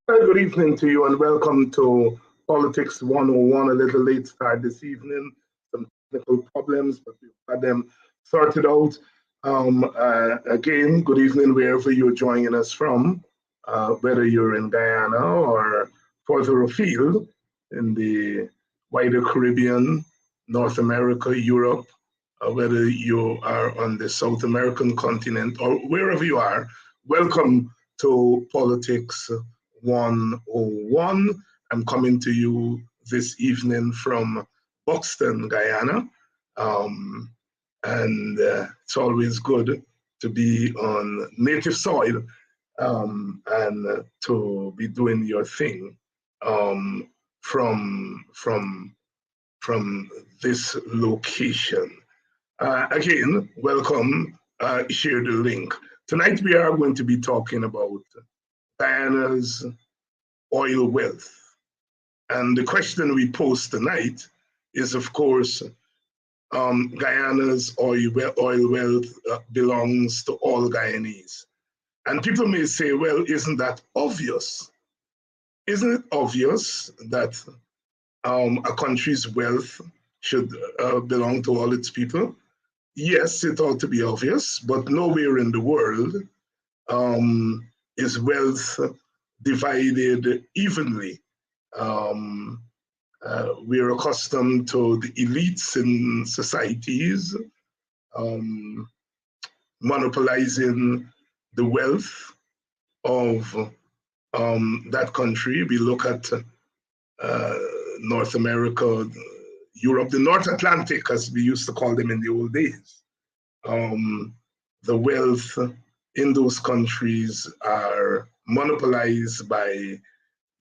Good evening to you and welcome to Politics 101. A little late start this evening, some technical problems, but we've got them sorted out. Again, good evening wherever you're joining us from, whether you're in Guyana or further afield in the wider Caribbean, North America, Europe, whether you are on the South American continent or wherever you are. Welcome to Politics 101. I'm coming to you this evening from Buxton, Guyana. Um, and it's always good to be on native soil and to be doing your thing um, from, from, from this location. Again, welcome. Share the link. Tonight we are going to be talking about Guyana's oil wealth. And the question we pose tonight is, of course, Guyana's oil wealth belongs to all Guyanese. And people may say, well, isn't that obvious? Isn't it obvious that a country's wealth should belong to all its people? Yes, it ought to be obvious, but nowhere in the world is wealth divided evenly. Um, we're accustomed to the elites in societies um, monopolizing the wealth of that country. We look at North America, Europe, the North Atlantic, as we used to call them in the old days. The wealth in those countries are monopolized by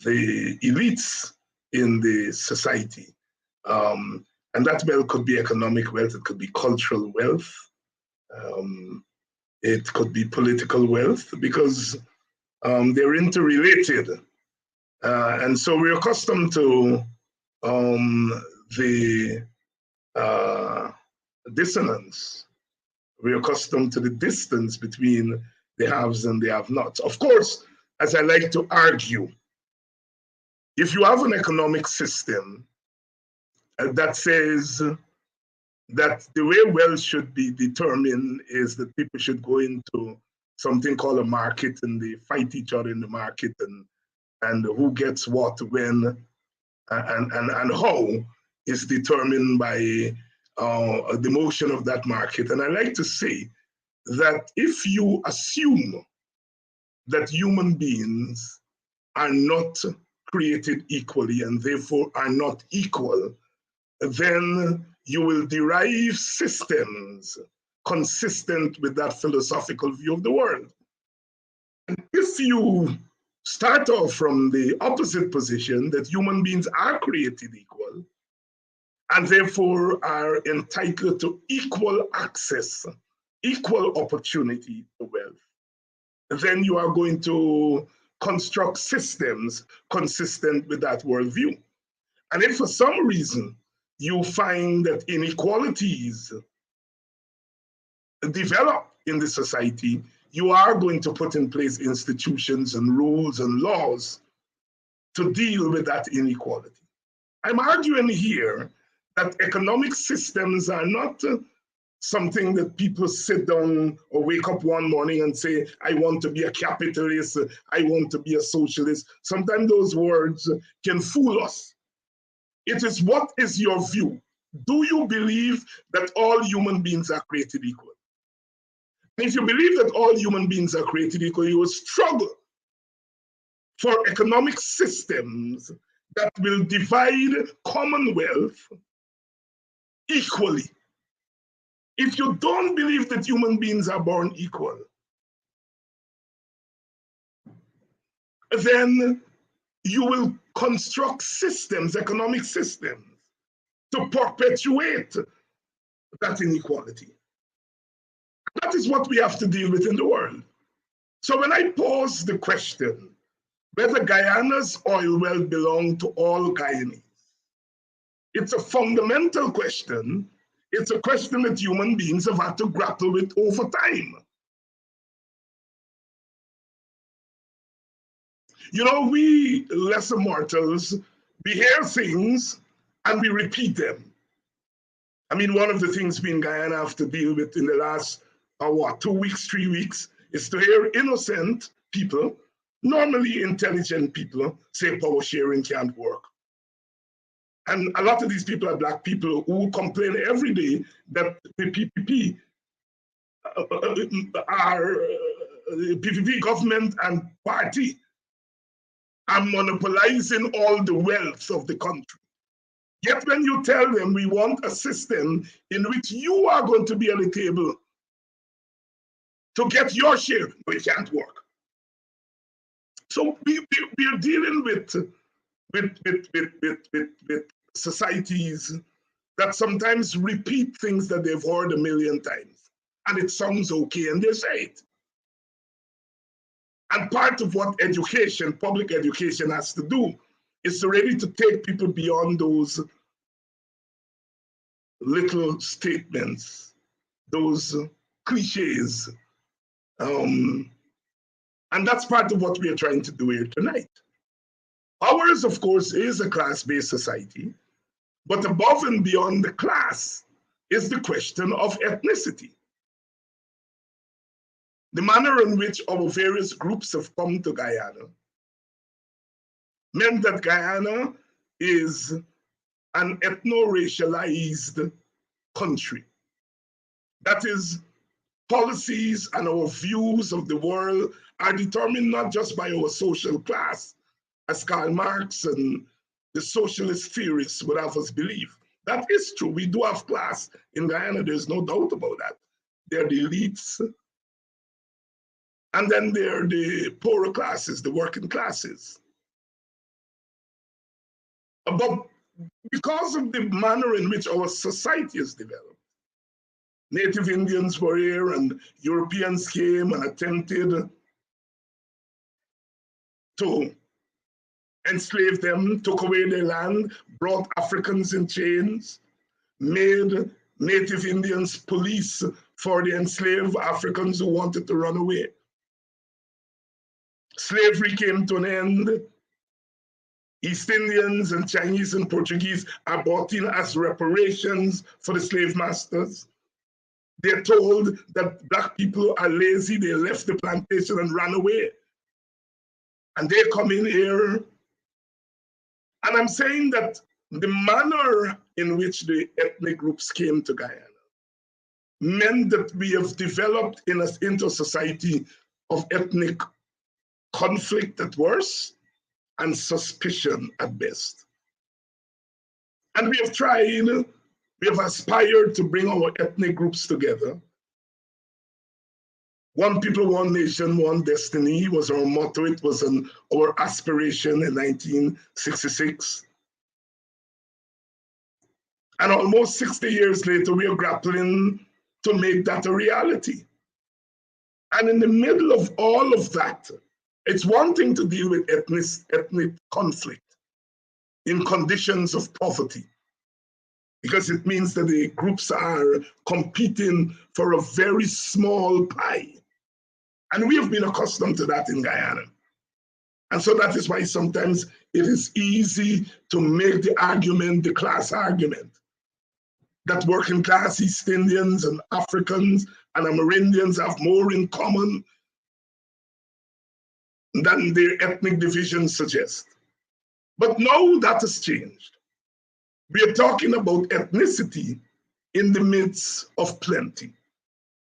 the elites in the society. And that wealth could be economic wealth, it could be cultural wealth, it could be political wealth, because they're interrelated. And so we're accustomed to the dissonance. We're accustomed to the distance between the haves and the have-nots. Of course, as I like to argue, if you have an economic system that says that the way wealth should be determined is that people should go into something called a market and they fight each other in the market and who gets what, when, and how is determined by the motion of that market. And I like to say that if you assume that human beings are not created equally and therefore are not equal, then you will derive systems consistent with that philosophical view of the world. And if you start off from the opposite position, that human beings are created equal and therefore are entitled to equal access, equal opportunity to wealth, then you are going to construct systems consistent with that worldview. And if for some reason you find that inequalities develop in the society, you are going to put in place institutions and rules and laws to deal with that inequality. I'm arguing here that economic systems are not something that people sit down or wake up one morning and say, I want to be a capitalist, I want to be a socialist. Sometimes those words can fool us. It is, what is your view? Do you believe that all human beings are created equal? And if you believe that all human beings are created equal, you will struggle for economic systems that will divide commonwealth equally. If you don't believe that human beings are born equal, then you will construct systems, economic systems, to perpetuate that inequality. That is what we have to deal with in the world. So when I pose the question, whether Guyana's oil wealth belongs to all Guyanese, it's a fundamental question. It's a question that human beings have had to grapple with over time. You know, we lesser mortals, we hear things and we repeat them. I mean, one of the things we in Guyana have to deal with in the last, 2 weeks, 3 weeks, is to hear innocent people, normally intelligent people, say power sharing can't work. And a lot of these people are Black people who complain every day that the PPP PPP government and party are monopolizing all the wealth of the country. Yet when you tell them we want a system in which you are going to be at the table to get your share, it can't work. So we are dealing with societies that sometimes repeat things that they've heard a million times, and it sounds okay, and they say it. And part of what education, public education, has to do is ready to take people beyond those little statements, those cliches. And that's part of what we are trying to do here tonight. Ours, of course, is a class-based society, but above and beyond the class is the question of ethnicity. The manner in which our various groups have come to Guyana meant that Guyana is an ethno-racialized country. That is, policies and our views of the world are determined not just by our social class, as Karl Marx and the socialist theorists would have us believe. That is true. We do have class in Guyana. There's no doubt about that. They're the elites. And then there are the poorer classes, the working classes. But because of the manner in which our society is developed, Native Indians were here and Europeans came and attempted to enslave them, took away their land, brought Africans in chains, made Native Indians police for the enslaved Africans who wanted to run away. Slavery came to an end. East Indians and Chinese and Portuguese are brought in as reparations for the slave masters. They're told that Black people are lazy, they left the plantation and ran away. And they come in here. And I'm saying that the manner in which the ethnic groups came to Guyana meant that we have developed into a society of ethnic conflict at worst and suspicion at best. And we have tried, we have aspired to bring our ethnic groups together. One people, one nation, one destiny was our motto. It was our aspiration in 1966. And almost 60 years later, we are grappling to make that a reality. And in the middle of all of that, it's one thing to deal with ethnic conflict in conditions of poverty, because it means that the groups are competing for a very small pie. And we have been accustomed to that in Guyana. And so that is why sometimes it is easy to make the argument, the class argument, that working class East Indians and Africans and Amerindians have more in common than their ethnic divisions suggest. But now that has changed. We are talking about ethnicity in the midst of plenty,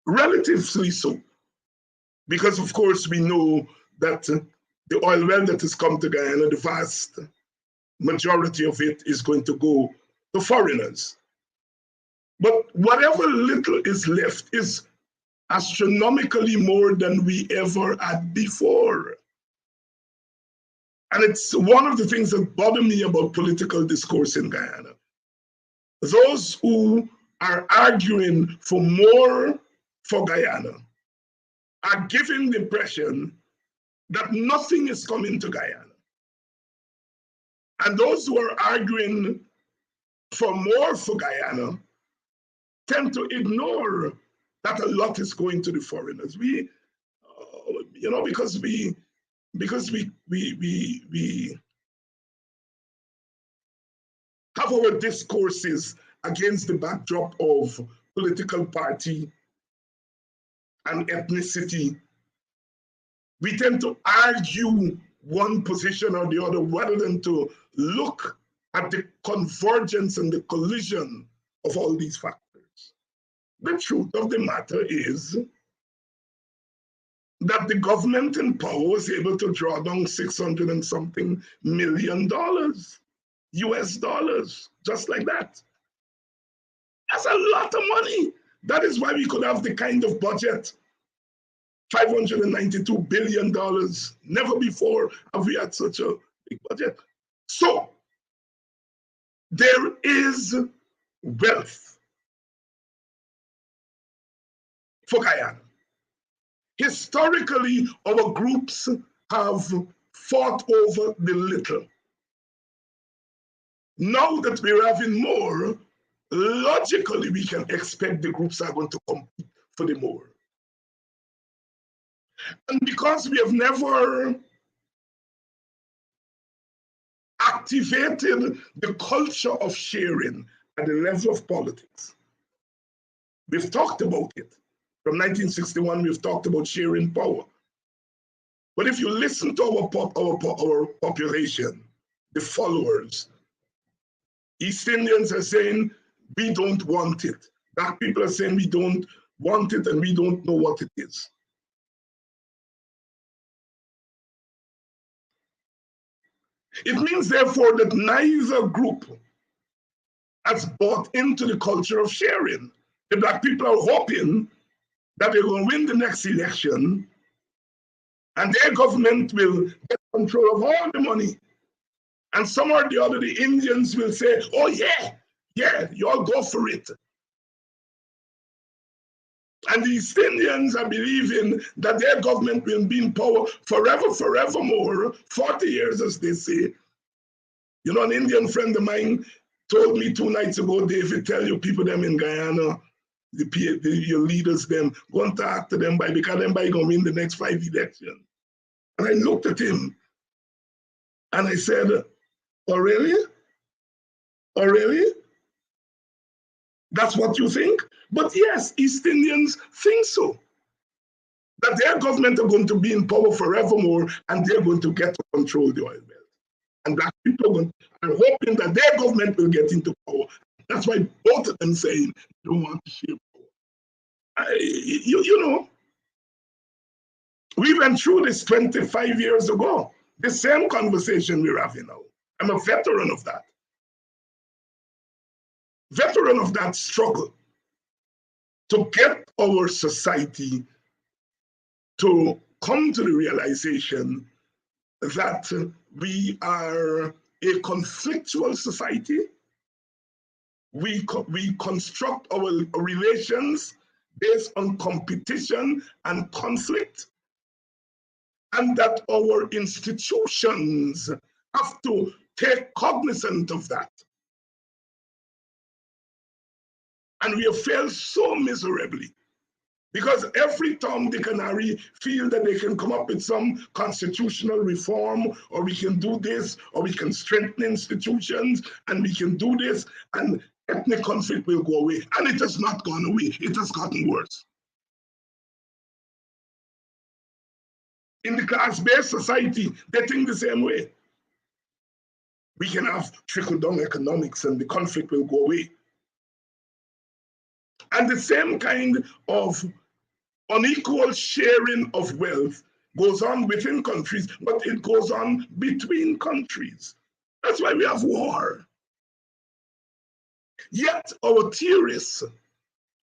relatively so. Because of course we know that the oil well that has come to Guyana, the vast majority of it is going to go to foreigners. But whatever little is left is astronomically more than we ever had before. And it's one of the things that bother me about political discourse in Guyana. Those who are arguing for more for Guyana are giving the impression that nothing is coming to Guyana. And those who are arguing for more for Guyana tend to ignore that a lot is going to the foreigners. Because we we have our discourses against the backdrop of political party and ethnicity. We tend to argue one position or the other rather than to look at the convergence and the collision of all these factors. The truth of the matter is that the government in power was able to draw down 600 and something million dollars, US dollars, just like that. That's a lot of money. That is why we could have the kind of budget, $592 billion. Never before have we had such a big budget. So there is wealth for Guyana. Historically, our groups have fought over the little. Now that we're having more, logically we can expect the groups are going to compete for the more. And because we have never activated the culture of sharing at the level of politics, we've talked about it. From 1961, we've talked about sharing power. But if you listen to our population, the followers, East Indians are saying, we don't want it. Black people are saying, we don't want it and we don't know what it is. It means, therefore, that neither group has bought into the culture of sharing. The Black people are hoping that they're going to win the next election and their government will get control of all the money. And some or the other, the Indians will say, oh yeah, you all go for it. And the East Indians are believing that their government will be in power forevermore, 40 years as they say. You know, an Indian friend of mine told me 2 nights ago, David, tell your people them in Guyana, your leaders them, go and talk to them because them by going to win the next 5 elections. And I looked at him and I said, oh really? Oh really? That's what you think? But yes, East Indians think so. That their government are going to be in power forevermore and they're going to get to control the oil belt. And Black people are hoping that their government will get into power. That's why both of them saying they don't want to share power. You know, we went through this 25 years ago. The same conversation we're having now. I'm a veteran of that. Veteran of that struggle to get our society to come to the realization that we are a conflictual society. We construct our relations based on competition and conflict, and that our institutions have to take cognizance of that. And we have failed so miserably because every Tom, Dick, and Harry feel that they can come up with some constitutional reform, or we can do this, or we can strengthen institutions, and we can do this, and ethnic conflict will go away. And it has not gone away. It has gotten worse. In the class-based society, they think the same way. We can have trickle-down economics and the conflict will go away. And the same kind of unequal sharing of wealth goes on within countries, but it goes on between countries. That's why we have war. Yet our theorists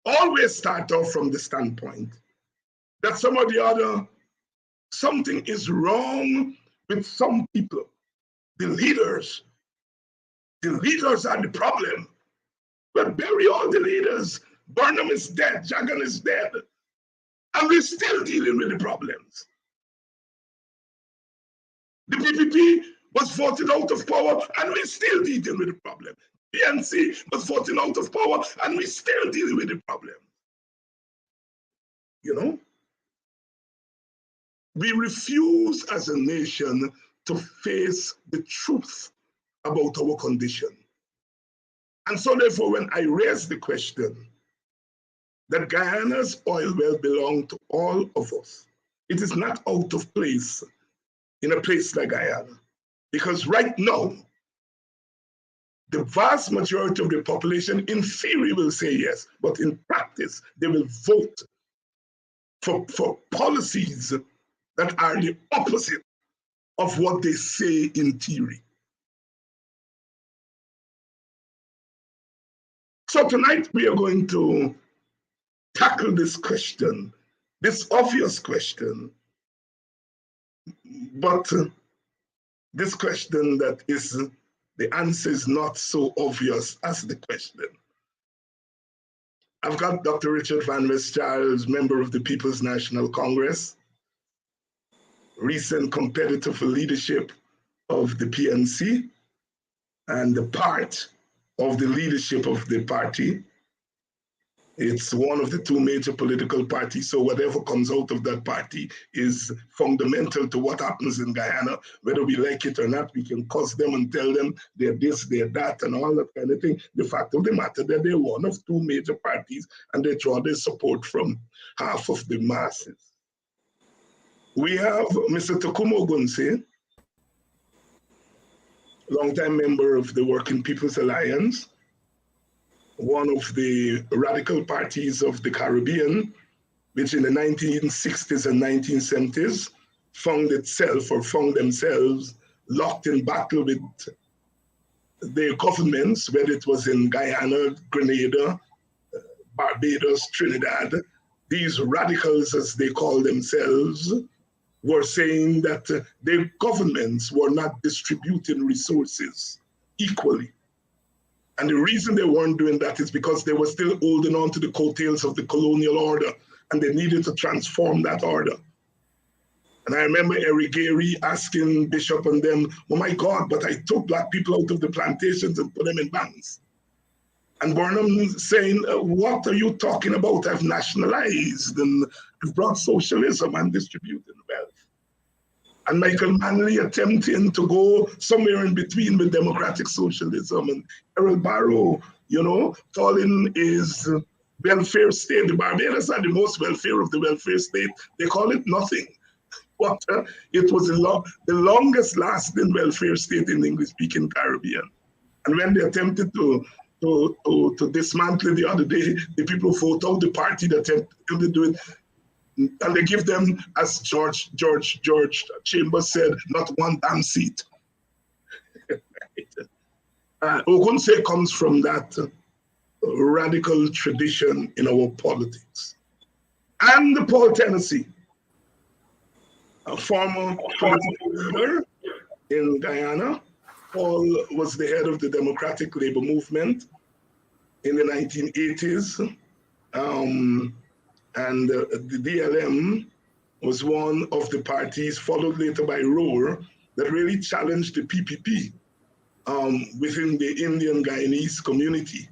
always start off from the standpoint that some or the other, something is wrong with some people. The leaders are the problem. But bury all the leaders. Burnham is dead, Jagan is dead, and we're still dealing with the problems. The PPP was voted out of power, and we're still dealing with the problem. The PNC was voted out of power, and we're still dealing with the problem. You know? We refuse as a nation to face the truth about our condition. And so therefore, when I raise the question that Guyana's oil well belong to all of us, it is not out of place in a place like Guyana. Because right now, the vast majority of the population in theory will say yes, but in practice, they will vote for policies that are the opposite of what they say in theory. So tonight we are going to tackle this question, this obvious question, but this question that is, the answer is not so obvious as the question. I've got Dr. Richard Van Westcharles, member of the People's National Congress, recent competitor for leadership of the PNC, and the part of the leadership of the party. It's one of the two major political parties, so whatever comes out of that party is fundamental to what happens in Guyana. Whether we like it or not, we can cuss them and tell them they're this, they're that, and all that kind of thing. The fact of the matter that they're one of two major parties and they draw their support from half of the masses. We have Mr. Takumo Gunse, longtime member of the Working People's Alliance, one of the radical parties of the Caribbean, which in the 1960s and 1970s found themselves locked in battle with their governments, whether it was in Guyana, Grenada, Barbados, Trinidad. These radicals, as they call themselves, were saying that their governments were not distributing resources equally. And the reason they weren't doing that is because they were still holding on to the coattails of the colonial order, and they needed to transform that order. And I remember Eric Gary asking Bishop and them, oh my God, but I took Black people out of the plantations and put them in banks. And Burnham saying, what are you talking about? I've nationalized and I've brought socialism and distributed wealth. And Michael Manley attempting to go somewhere in between with democratic socialism, and Errol Barrow, calling his welfare state. The Barbados are the most welfare of the welfare state. They call it nothing. But it was the longest lasting welfare state in the English-speaking Caribbean. And when they attempted to dismantle it the other day, the people fought out the party that attempted to do it. And they give them, as George Chambers said, not one damn seat. Ogunse comes from that radical tradition in our politics. And Paul Tennessee, a former political leader in Guyana. Paul was the head of the Democratic Labor Movement in the 1980s. And the DLM was one of the parties, followed later by ROAR, that really challenged the PPP within the Indian Guyanese community.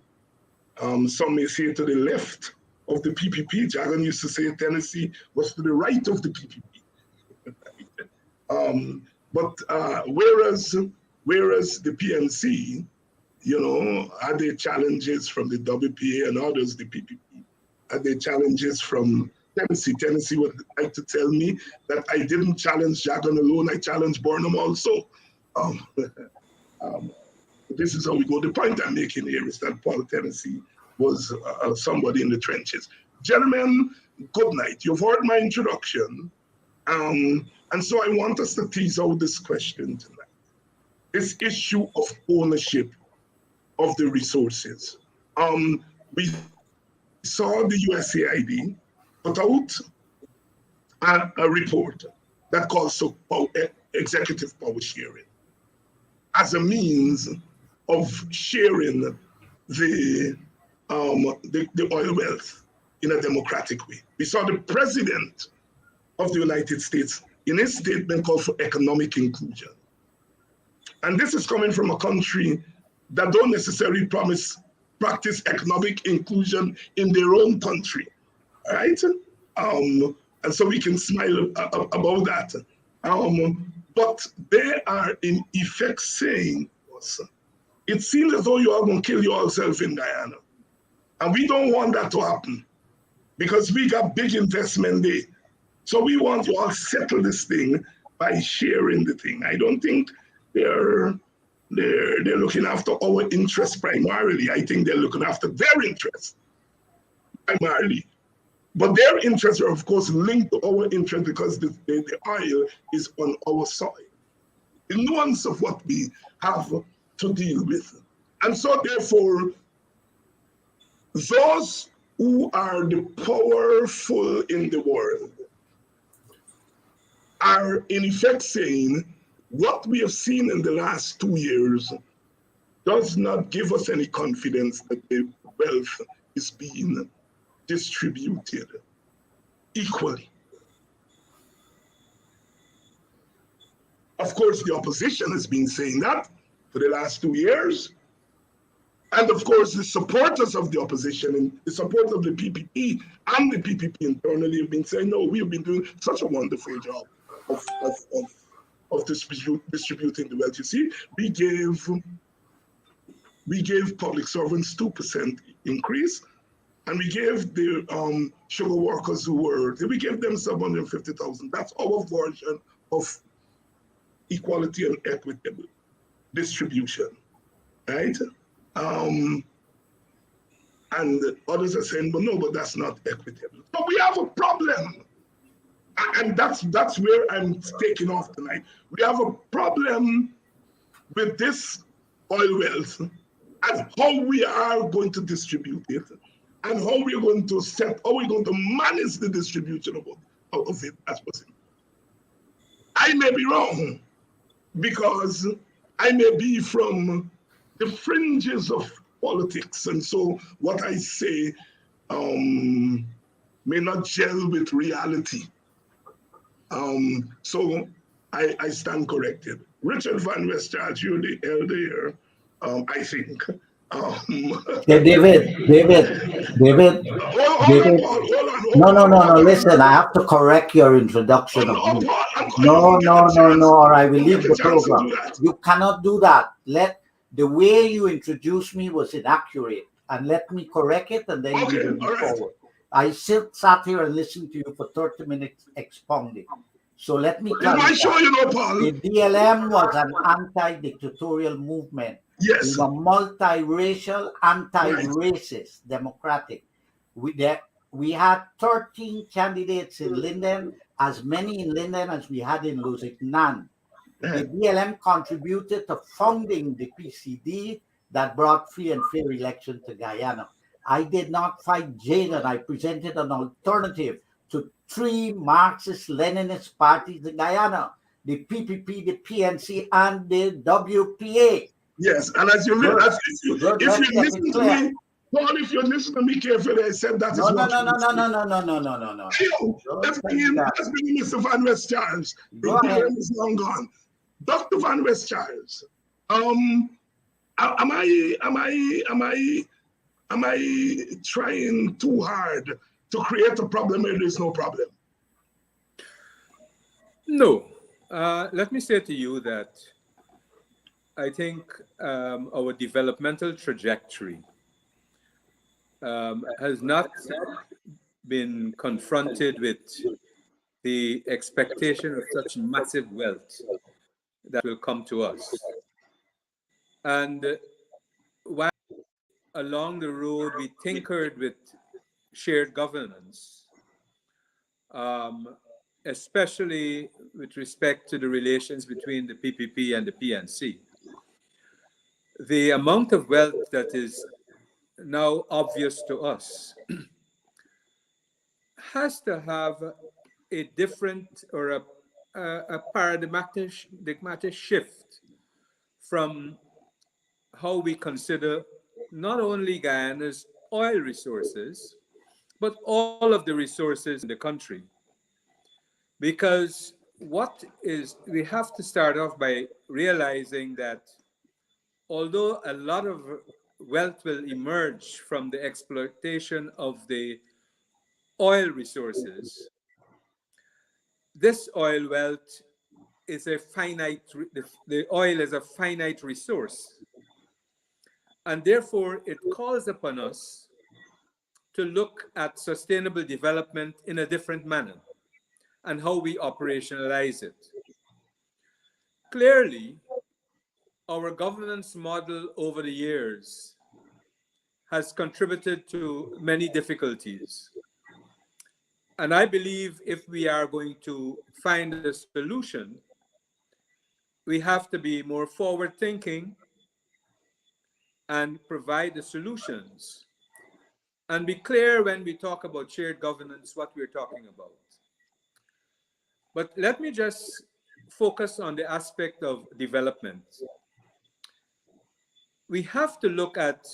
Some may say to the left of the PPP. Jagan used to say Tennessee was to the right of the PPP. Whereas the PNC, had their challenges from the WPA and others, the PPP, had their challenges from Tennessee. Tennessee would like to tell me that I didn't challenge Jagan alone, I challenged Burnham also. This is how we go. The point I'm making here is that Paul Tennessee was somebody in the trenches. Gentlemen, good night. You've heard my introduction. And so I want us to tease out this question tonight. This issue of ownership of the resources. We saw the USAID put out a report that calls for executive power sharing as a means of sharing the oil wealth in a democratic way. We saw the president of the United States in his statement called for economic inclusion. And this is coming from a country that don't necessarily practice economic inclusion in their own country, all right? And so we can smile about that. But they are in effect saying, it seems as though you are going to kill yourself in Guyana. And we don't want that to happen because we got big investment there. So we want you all settle this thing by sharing the thing. I don't think they're looking after our interests primarily. I think they're looking after their interests primarily. But their interests are, of course, linked to our interest because the oil is on our soil. The nuance of what we have to deal with. And so, therefore, those who are the powerful in the world are, in effect, saying what we have seen in the last 2 years does not give us any confidence that the wealth is being distributed equally. Of course, the opposition has been saying that for the last 2 years. And of course, the supporters of the opposition and the supporters of the PPP and the PPP internally have been saying, no, we have been doing such a wonderful job of distributing the wealth. You see, we gave public servants 2% increase, and we gave the sugar workers we gave them 750,000. That's our version of equality and equitable distribution, right? And others are saying, but that's not equitable. So we have a problem. And that's where I'm taking off tonight. We have a problem with this oil wealth and how we are going to distribute it and how we're going to manage the distribution of it as possible. I may be wrong because I may be from the fringes of politics, and so what I say may not gel with reality. So I stand corrected. Richard Van Westchart, you're the elder here, I think. David. Hold on. Listen, I have to correct your introduction of me. No, or I will leave the program. You cannot do that. The way you introduced me was inaccurate, and let me correct it, and then you will move forward. I sat here and listened to you for 30 minutes expounding. So let me clarify. The DLM was an anti-dictatorial movement. Yes. We were multiracial, anti-racist, democratic. We had 13 candidates in Linden, as many in Linden as we had in Lusignan. The DLM contributed to founding the PCD that brought free and fair election to Guyana. I did not fight Jane, I presented an alternative to 3 Marxist-Leninist parties in Guyana, the PPP, the PNC, and the WPA. Yes, and if you listen to me, Paul, if you listen to me carefully, I said that is not No. Let's begin, Mr. Van Westchart. The DLM is long gone. Dr. Van Westchart, am I trying too hard to create a problem where there's no problem? No. Let me say to you that I think our developmental trajectory has not been confronted with the expectation of such massive wealth that will come to us. And while along the road we tinkered with shared governance, especially with respect to the relations between the PPP and the PNC, the amount of wealth that is now obvious to us has to have a different or a paradigmatic shift from how we consider not only Guyana's oil resources, but all of the resources in the country. Because we have to start off by realizing that although a lot of wealth will emerge from the exploitation of the oil resources, this oil wealth is a finite, the oil is a finite resource. And therefore, it calls upon us to look at sustainable development in a different manner and how we operationalize it. Clearly, our governance model over the years has contributed to many difficulties. And I believe if we are going to find a solution, we have to be more forward-thinking and provide the solutions and be clear when we talk about shared governance, what we're talking about. But let me just focus on the aspect of development. We have to look at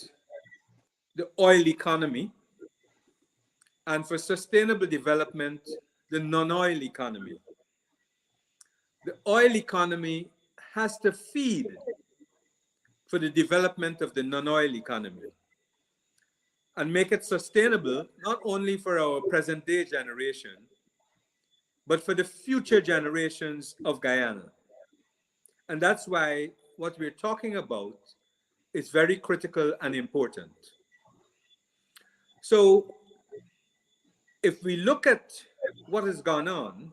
the oil economy, and for sustainable development, the non-oil economy. The oil economy has to feed for the development of the non-oil economy and make it sustainable, not only for our present day generation, but for the future generations of Guyana. And that's why what we're talking about is very critical and important. So if we look at what has gone on,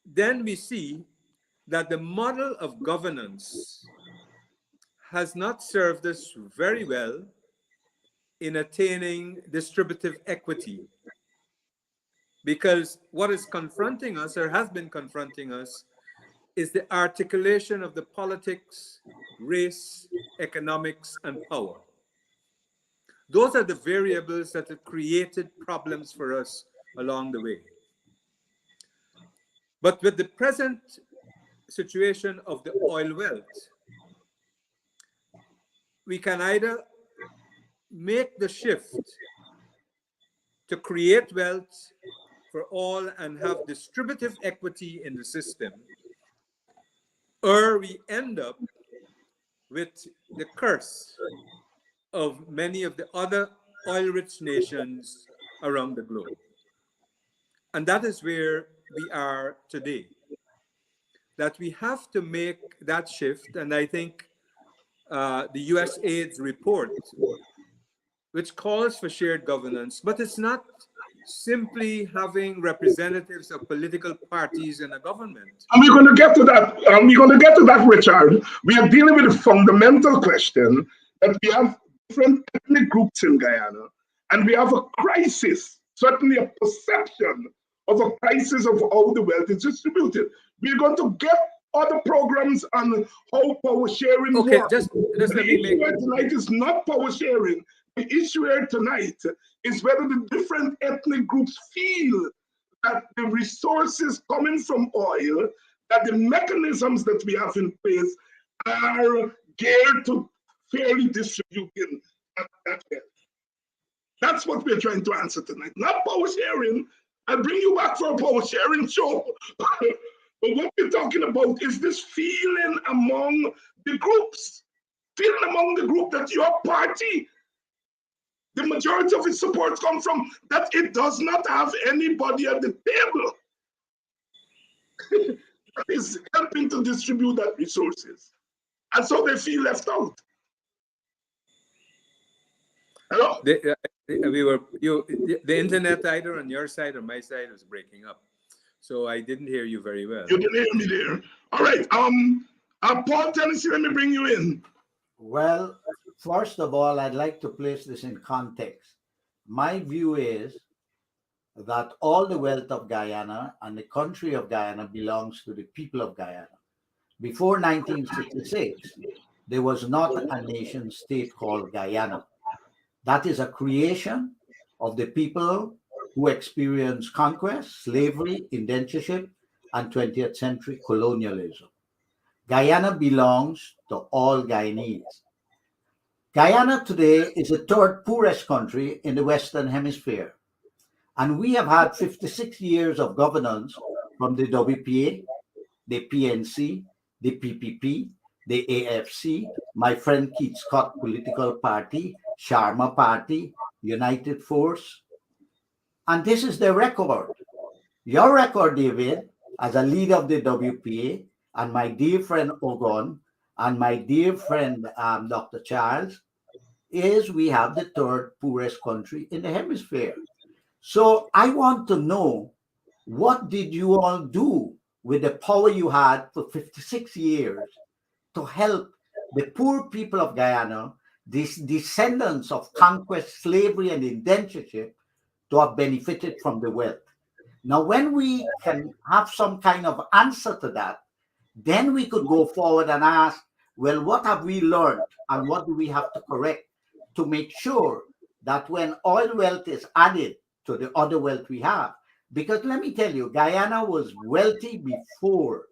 then we see that the model of governance has not served us very well in attaining distributive equity, because what is confronting us, or has been confronting us, is the articulation of the politics, race, economics, and power. Those are the variables that have created problems for us along the way. But with the present situation of the oil wealth, we can either make the shift to create wealth for all and have distributive equity in the system, or we end up with the curse of many of the other oil-rich nations around the globe. And that is where we are today, that we have to make that shift. And I think the USAID's report, which calls for shared governance, but it's not simply having representatives of political parties in a government. And we're going to get to that. Richard. We are dealing with a fundamental question that we have different ethnic groups in Guyana, and we have a crisis, certainly a perception of a crisis of how the wealth is distributed. We're going to get other programs on how power sharing works. Just let me make it. Tonight is not power sharing. The issue here tonight is whether the different ethnic groups feel that the resources coming from oil, that the mechanisms that we have in place are geared to fairly distributing that wealth. That's what we're trying to answer tonight, not power sharing. I'll bring you back for a power sharing show. But what we're talking about is this feeling among the groups, feeling among the group that your party, the majority of its support come from, that it does not have anybody at the table that is helping to distribute that resources. And so they feel left out. Hello? The internet either on your side or my side was breaking up. So I didn't hear you very well. You didn't hear me there. All right. Paul Tennessee, let me bring you in. Well, first of all, I'd like to place this in context. My view is that all the wealth of Guyana and the country of Guyana belongs to the people of Guyana. Before 1966, there was not a nation state called Guyana. That is a creation of the people who experienced conquest, slavery, indentureship, and 20th century colonialism. Guyana belongs to all Guyanese. Guyana today is the third poorest country in the Western Hemisphere. And we have had 56 years of governance from the WPA, the PNC, the PPP, the AFC, my friend Keith Scott political party, Sharma Party, United Force. And this is their record. Your record, David, as a leader of the WPA, and my dear friend Ogon, and my dear friend Dr. Charles, is we have the third poorest country in the hemisphere. So I want to know, what did you all do with the power you had for 56 years to help the poor people of Guyana, these descendants of conquest, slavery, and indentureship, to have benefited from the wealth? Now, when we can have some kind of answer to that, then we could go forward and ask, well, what have we learned and what do we have to correct to make sure that when oil wealth is added to the other wealth we have? Because let me tell you, Guyana was wealthy before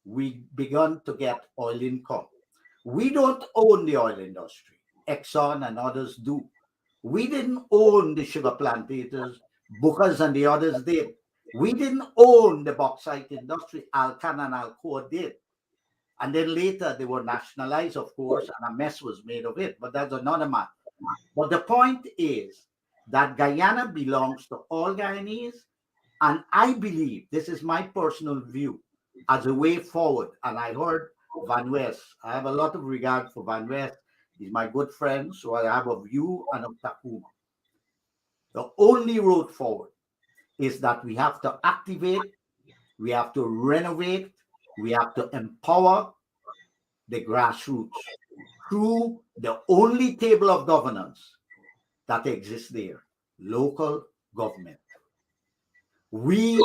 we began to get oil income. We don't own the oil industry. Exxon and others do. We didn't own the sugar plantators. Bookers and the others did. We didn't own the bauxite industry. Alcan and Alcoa did. And then later they were nationalized, of course, and a mess was made of it. But that's another matter. But the point is that Guyana belongs to all Guyanese. And I believe, this is my personal view, as a way forward. And I heard Van West. I have a lot of regard for Van West. He's my good friend. So I have a view and of Takuma. The only road forward is that we have to activate, we have to renovate, we have to empower the grassroots through the only table of governance that exists there, local government. We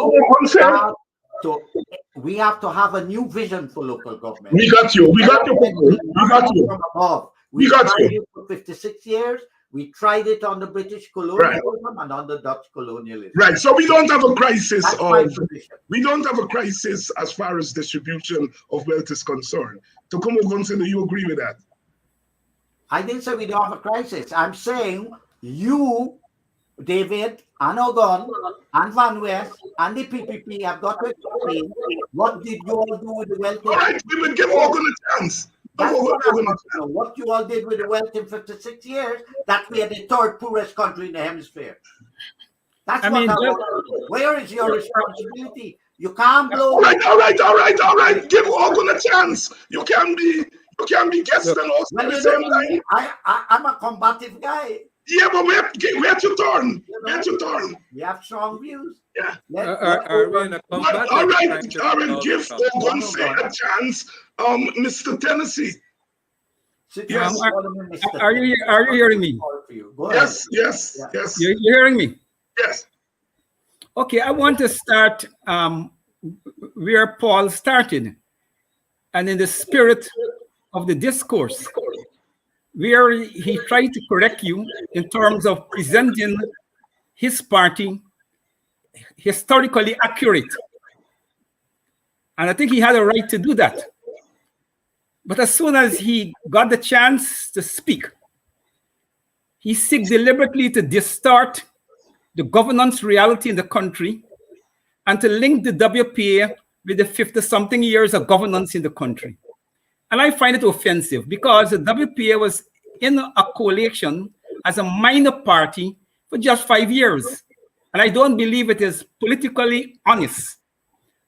have to have a new vision for local government. We got you. We got you. We got you. From above. We got tried you. it for 56 years. We tried it on the British colonialism and on the Dutch colonialism. Right. So we don't have a crisis That's my of position. we don't have a crisis as far as distribution of wealth is concerned. Tokumo Gonsen, do you agree with that? I didn't say we don't have a crisis. I'm saying you, David, and Ogon, and Van West, and the PPP have got to explain what did you all do with the wealth. All right, we will give Ogon a chance. That's what I want to know. What you all did with the wealth in 56 years, that we are the third poorest country in the hemisphere. That's I want to know. Where is your responsibility? You can't blow. All right. Give Ogon a chance. You can be guest and also at the same time. I'm a combative guy. Yeah, but wait your turn. Wait your turn. We have strong views. Yeah. Are we in a combat? All right. Give Ogon a chance. Mr. Tennessee. Yes. Are you hearing me? Yes. You're hearing me? Yes. Okay, I want to start where Paul started, and in the spirit of the discourse, where he tried to correct you in terms of presenting his party historically accurate. And I think he had a right to do that. But as soon as he got the chance to speak, he seek deliberately to distort the governance reality in the country and to link the WPA with the 50-something years of governance in the country. And I find it offensive because the WPA was in a coalition as a minor party for just 5 years. And I don't believe it is politically honest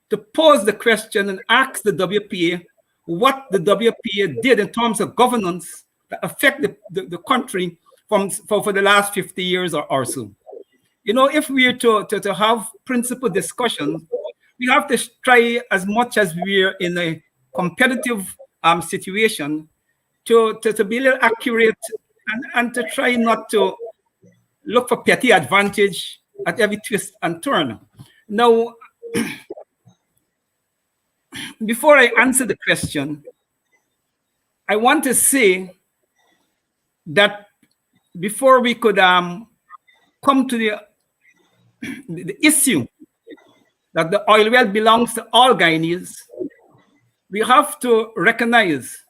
to pose the question and ask the WPA what the WPA did in terms of governance that affect the country for the last 50 years or so. You know, if we are to have principled discussions, we have to try as much as we're in a competitive situation to be a little accurate and to try not to look for petty advantage at every twist and turn. Now, before I answer the question, I want to say that before we could come to the issue that the oil well belongs to all Guyanese, we have to recognize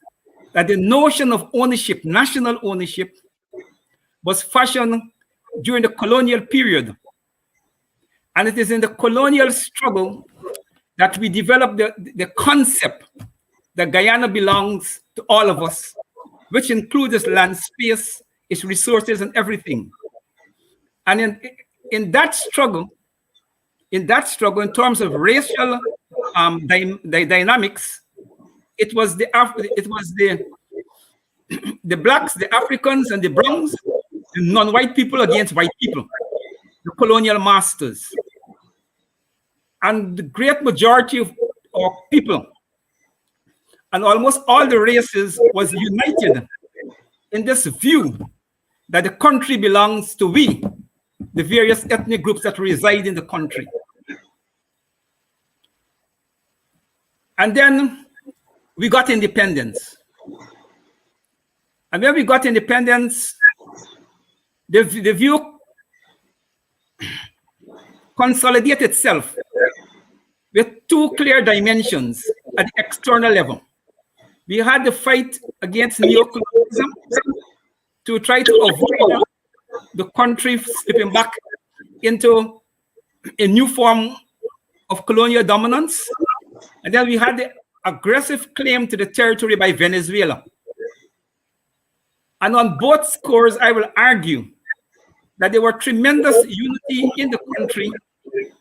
that the notion of ownership, national ownership, was fashioned during the colonial period. And it is in the colonial struggle that we developed the concept that Guyana belongs to all of us, which includes its land space, its resources, and everything. And in that struggle, in that struggle, in terms of racial dynamics, it was the blacks, the Africans, and the Browns, the non-white people against white people, the colonial masters. And the great majority of people, and almost all the races, was united in this view that the country belongs to we, the various ethnic groups that reside in the country. And then we got independence. And when we got independence, the view consolidated itself with two clear dimensions at the external level. We had the fight against neocolonialism to try to avoid the country slipping back into a new form of colonial dominance. And then we had the aggressive claim to the territory by Venezuela. And on both scores, I will argue that there were tremendous unity in the country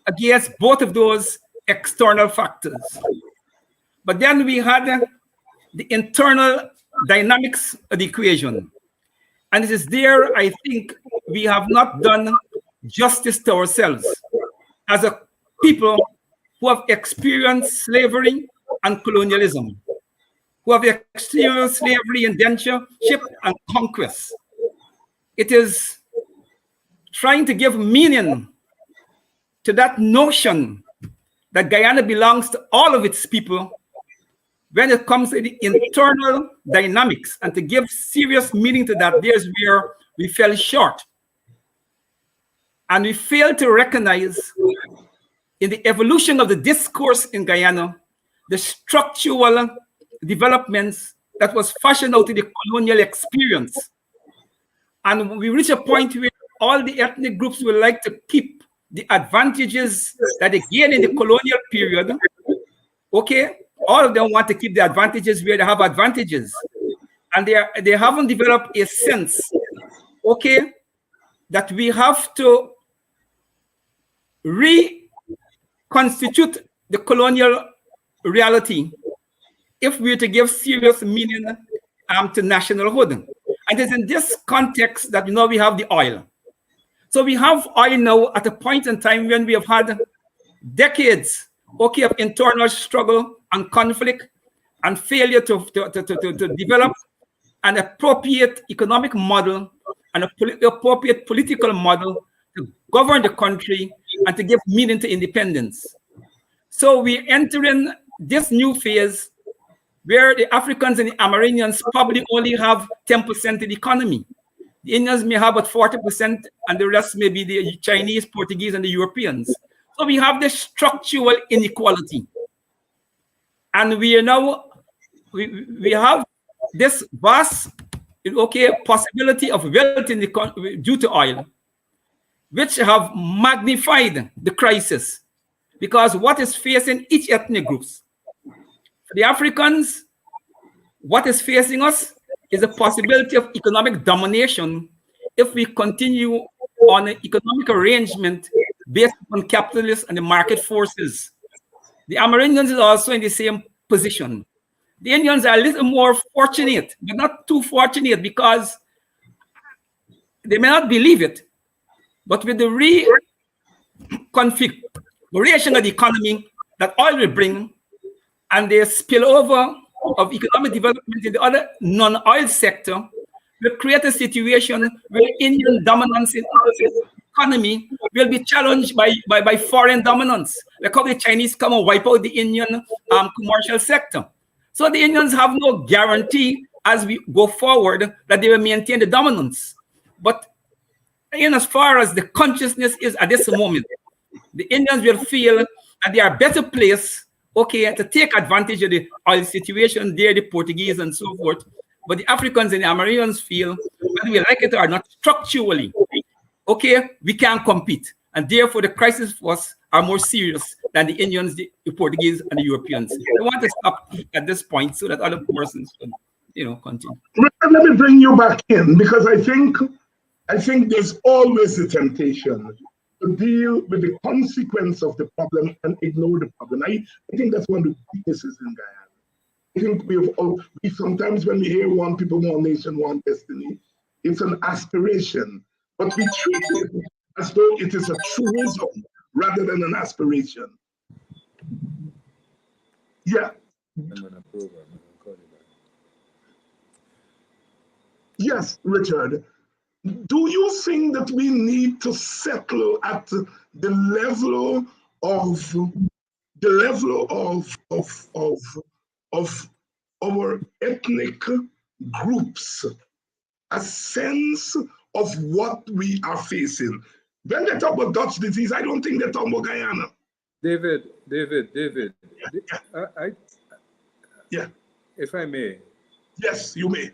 against both of those external factors. But then we had the internal dynamics of the equation. And it is there, I think, we have not done justice to ourselves as a people who have experienced slavery and colonialism, who have experienced slavery, indentureship, and conquest. It is trying to give meaning to that notion that Guyana belongs to all of its people when it comes to the internal dynamics, and to give serious meaning to that. There's where we fell short. And we failed to recognize in the evolution of the discourse in Guyana, the structural developments that was fashioned out of the colonial experience. And we reach a point where all the ethnic groups would like to keep the advantages that they gained in the colonial period. Okay, all of them want to keep the advantages where they have advantages. And they haven't developed a sense, okay, that we have to reconstitute the colonial reality if we're to give serious meaning to nationalhood. And it's in this context that we have the oil. So we have oil now at a point in time when we have had decades, okay, of internal struggle and conflict and failure to develop an appropriate economic model and appropriate political model to govern the country and to give meaning to independence. So we're entering this new phase where the Africans and the Amerindians probably only have 10% of the economy. The Indians may have about 40%, and the rest may be the Chinese, Portuguese, and the Europeans. So we have this structural inequality. And we are now, we have this vast, okay, possibility of wealth in the country due to oil, which have magnified the crisis. Because what is facing each ethnic groups? For the Africans, what is facing us is the possibility of economic domination if we continue on an economic arrangement based on capitalists and the market forces. The Amerindians is also in the same position. The Indians are a little more fortunate, but not too fortunate, because they may not believe it, but with the reconfiguration of the economy that oil will bring, and the spillover of economic development in the other non-oil sector, will create a situation where Indian dominance in the economy will be challenged by foreign dominance. Like how the Chinese come and wipe out the Indian commercial sector. So the Indians have no guarantee as we go forward that they will maintain the dominance. But in as far as the consciousness is at this moment, the Indians will feel that they are better placed, okay, to take advantage of the oil situation there, the Portuguese and so forth. But the Africans and the Amerindians feel, whether we like it or not, structurally, okay, we can't compete. And therefore, the crisis for us are more serious than the Indians, the Portuguese, and the Europeans. I want to stop at this point so that other persons can, continue. Let me bring you back in, because I think there's always the temptation to to deal with the consequence of the problem and ignore the problem. I think that's one of the weaknesses in Guyana. I think we sometimes when we hear one people, one nation, one destiny, it's an aspiration, but we treat it as though it is a truism rather than an aspiration. Yeah. Yes, Richard. Do you think that we need to settle at the level of our ethnic groups a sense of what we are facing? When they talk about Dutch disease, I don't think they talk about Guyana. David. Yeah. If I may. Yes, you may.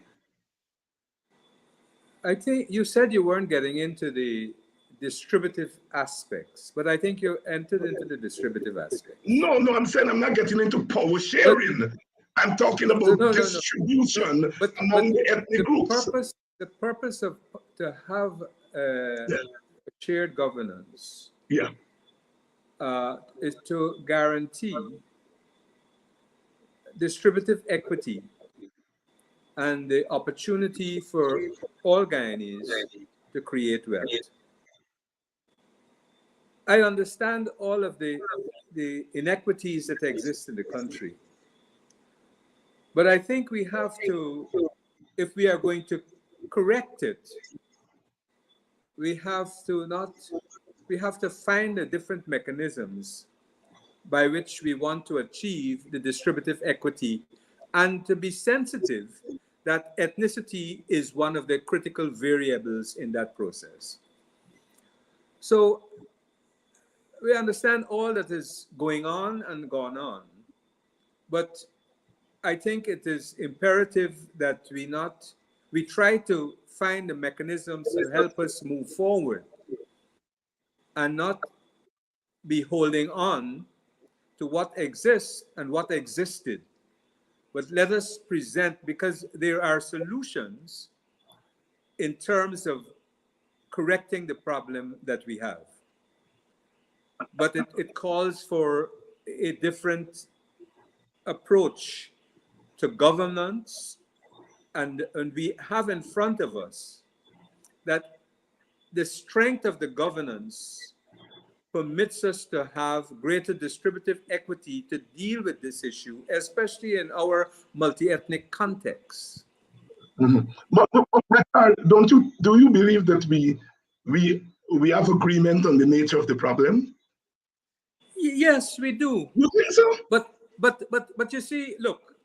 I think you said you weren't getting into the distributive aspects, but I think you entered into the distributive aspects. No, I'm saying I'm not getting into power sharing. I'm talking about distribution among the ethnic groups. The purpose of to have shared governance is to guarantee distributive equity and the opportunity for all Guyanese to create wealth. I understand all of the inequities that exist in the country, but I think we have to, if we are going to correct it, we have to find the different mechanisms by which we want to achieve the distributive equity, and to be sensitive that ethnicity is one of the critical variables in that process. So we understand all that is going on and gone on, but I think it is imperative that we try to find the mechanisms to help us move forward and not be holding on to what exists and what existed. But let us present, because there are solutions in terms of correcting the problem that we have. But it calls for a different approach to governance, and we have in front of us that the strength of the governance permits us to have greater distributive equity to deal with this issue, especially in our multi-ethnic context. Mm-hmm. But Richard, do you believe that we have agreement on the nature of the problem? Yes, we do. You think so? But you see, look.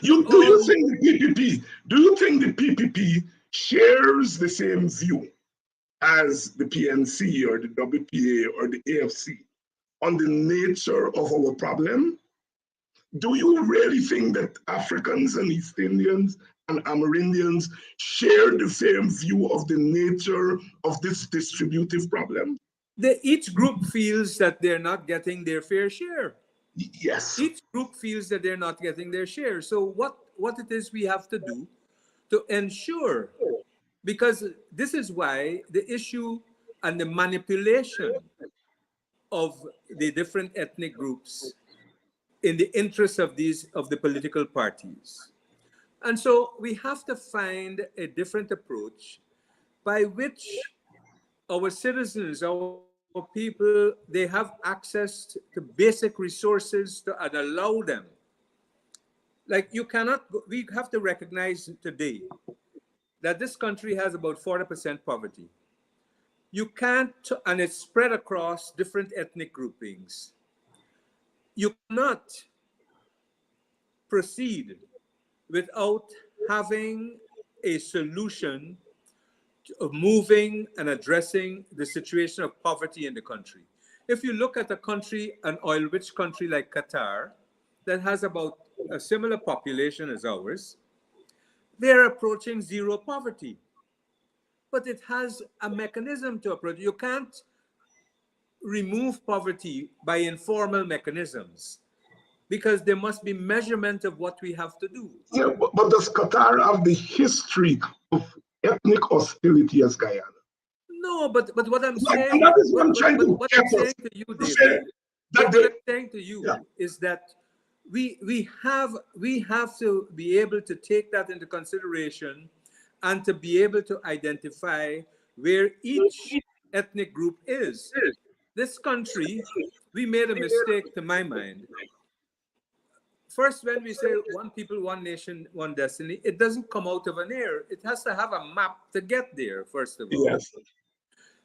Do you think the PPP shares the same view as the PNC or the WPA or the AFC on the nature of our problem? Do you really think that Africans and East Indians and Amerindians share the same view of the nature of this distributive problem? Each group feels that they're not getting their fair share. Yes. Each group feels that they're not getting their share. So what it is we have to do to ensure, because this is why the issue and the manipulation of the different ethnic groups in the interests of the political parties. And so we have to find a different approach by which our citizens, our people, they have access to basic resources and allow them. Like we have to recognize today that this country has about 40% poverty. You can't, and it's spread across different ethnic groupings. You cannot proceed without having a solution of moving and addressing the situation of poverty in the country. If you look at an oil-rich country like Qatar, that has about a similar population as ours, they're approaching zero poverty. But it has a mechanism to approach. You can't remove poverty by informal mechanisms, because there must be measurement of what we have to do. Yeah, but does Qatar have the history of ethnic hostility as Guyana? No, but what I'm Right, saying, and that is what I'm trying to what get I'm saying us to you, to David, say that what I'm saying to you yeah, is that we have to be able to take that into consideration and to be able to identify where each ethnic group is. This country, we made a mistake to my mind. First, when we say one people, one nation, one destiny, it doesn't come out of an air. It has to have a map to get there, first of all. yes,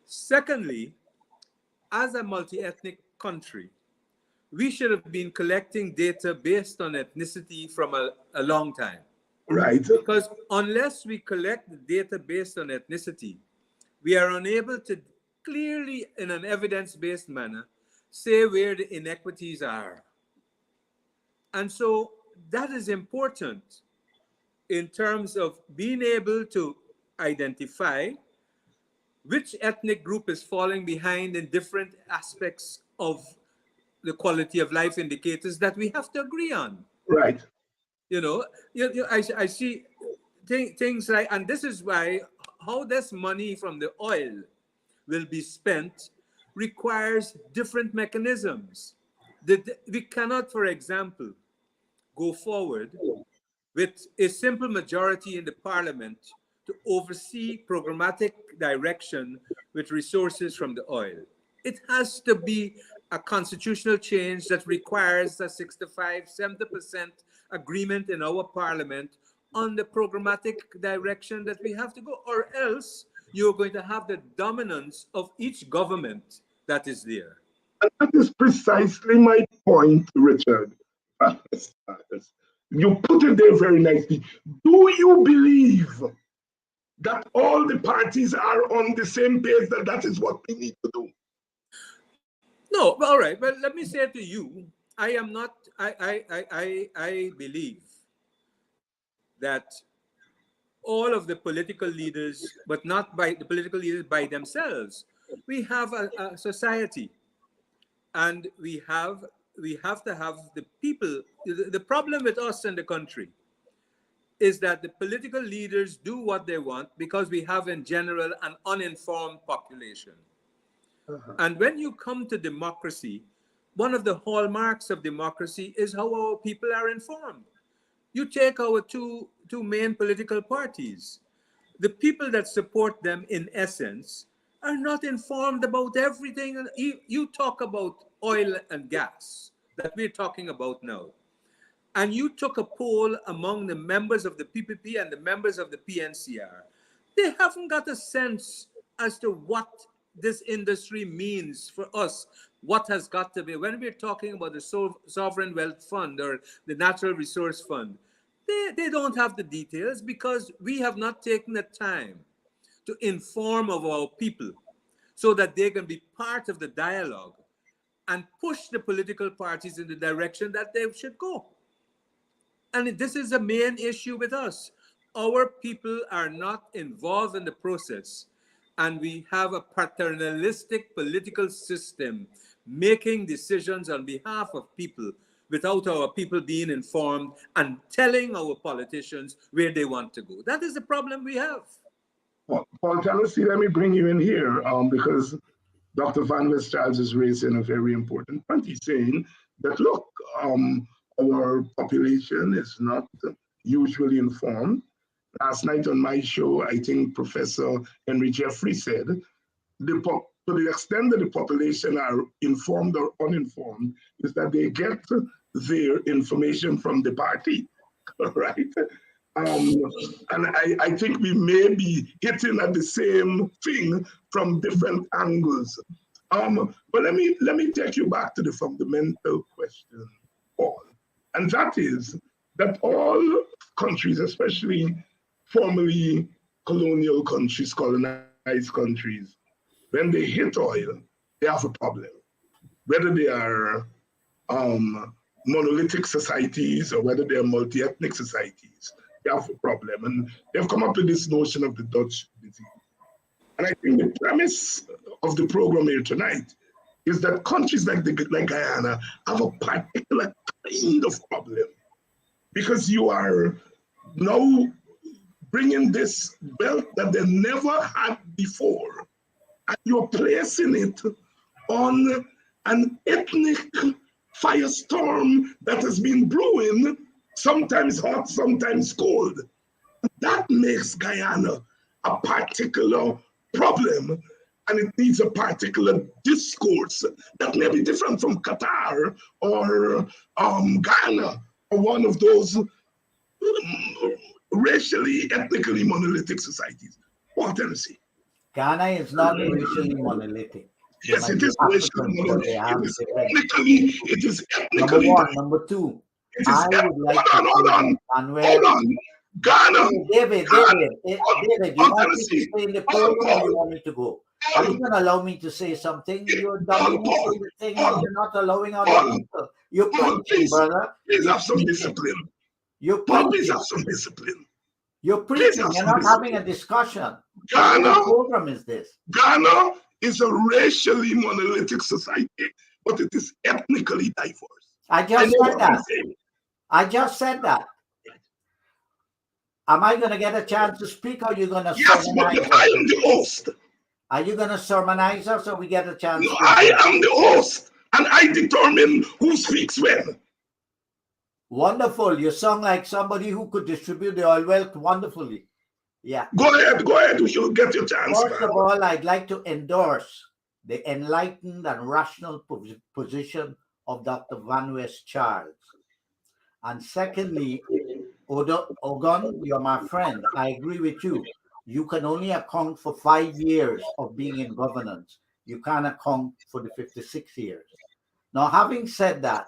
Secondly, as a multi-ethnic country, we should have been collecting data based on ethnicity from a long time. right, Because unless we collect the data based on ethnicity, we are unable to clearly, in an evidence-based manner, say where the inequities are. And so that is important in terms of being able to identify which ethnic group is falling behind in different aspects of the quality of life indicators that we have to agree on. right, You know, I see things like, and this is why how this money from the oil will be spent requires different mechanisms. We cannot, for example, go forward with a simple majority in the parliament to oversee programmatic direction with resources from the oil. It has to be a constitutional change that requires a 65, 70% agreement in our parliament on the programmatic direction that we have to go, or else you're going to have the dominance of each government that is there. and that is precisely my point, Richard. You put it there very nicely. Do you believe that all the parties are on the same page, that that is what we need to do? No, all right. Well, let me say to you, I am not. I believe that all of the political leaders, but not by the political leaders by themselves. We have a society, and we have to have the people. The problem with us in the country is that the political leaders do what they want because we have in general an uninformed population. And when you come to democracy, one of the hallmarks of democracy is how our people are informed. You take our two main political parties. The people that support them, in essence, are not informed about everything. You talk about oil and gas that we're talking about now, and you took a poll among the members of the PPP and the members of the PNCR. They haven't got a sense as to what this industry means for us, what has got to be. When we're talking about the Sovereign Wealth Fund or the Natural Resource Fund, they don't have the details because we have not taken the time to inform of our people so that they can be part of the dialogue and push the political parties in the direction that they should go. And this is a main issue with us. Our people are not involved in the process, and we have a paternalistic political system making decisions on behalf of people without our people being informed and telling our politicians where they want to go. That is the problem we have. Well, Paul Tennessee, let me bring you in here because Dr. Van Westchilds is raising a very important point. He's saying that, look, our population is not usually informed. Last night on my show, I think Professor Henry Jeffrey said, to the extent that the population are informed or uninformed, is that they get their information from the party, right? And I think we may be hitting at the same thing from different angles. But let me take you back to the fundamental question, Paul, and that is that all countries, especially formerly colonial countries, colonized countries, when they hit oil, they have a problem. Whether they are monolithic societies or whether they are multi-ethnic societies, they have a problem. And they've come up with this notion of the Dutch disease. And I think the premise of the program here tonight is that countries like Guyana have a particular kind of problem because you are now bringing this wealth that they never had before and you're placing it on an ethnic firestorm that has been brewing, sometimes hot, sometimes cold. That makes Guyana a particular problem, and it needs a particular discourse that may be different from Qatar or Ghana or one of those racially, ethnically monolithic societies. What Tennessee? Ghana is not racially monolithic. Yes, it is racially monolithic. It is ethnically. Number one. Number two, I would like hold on. Ghana. David, you want me to stay in the program or you want me to go? Are you going to allow me to say something? You're dominating the thing and you're not allowing other people. You're preaching, brother. Please have some discipline. Please have some discipline. You're preaching. You're not having a discussion. Ghana. What program is this? Ghana is a racially monolithic society, but it is ethnically diverse. I just said that. Am I going to get a chance to speak, or are you going to sermonize us? I am the host. Are you going to sermonize us, or we get a chance? No, I am the host, and I determine who speaks when. Wonderful. You sound like somebody who could distribute the oil wealth wonderfully. Yeah. Go ahead. We should get your chance. First of all, I'd like to endorse the enlightened and rational position of Dr. Van West Charles. And secondly, Ogun, you're my friend. I agree with you. You can only account for 5 years of being in governance. You can't account for the 56 years. Now, having said that,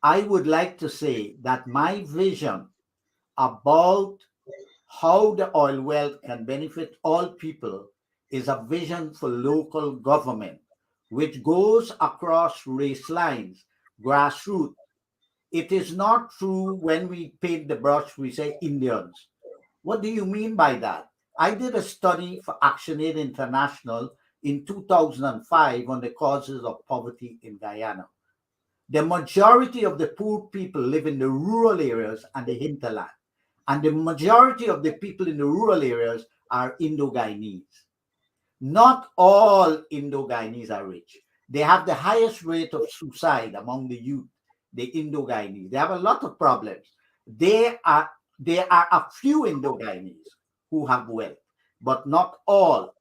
I would like to say that my vision about how the oil wealth can benefit all people is a vision for local government, which goes across race lines, grassroots. It is not true when we paint the brush, we say Indians. What do you mean by that? I did a study for ActionAid International in 2005 on the causes of poverty in Guyana. The majority of the poor people live in the rural areas and the hinterland. And the majority of the people in the rural areas are Indo-Guyanese. Not all Indo-Guyanese are rich. They have the highest rate of suicide among the youth, the Indo-Guyanese. They have a lot of problems. There are a few Indo-Guyanese who have wealth, but not all.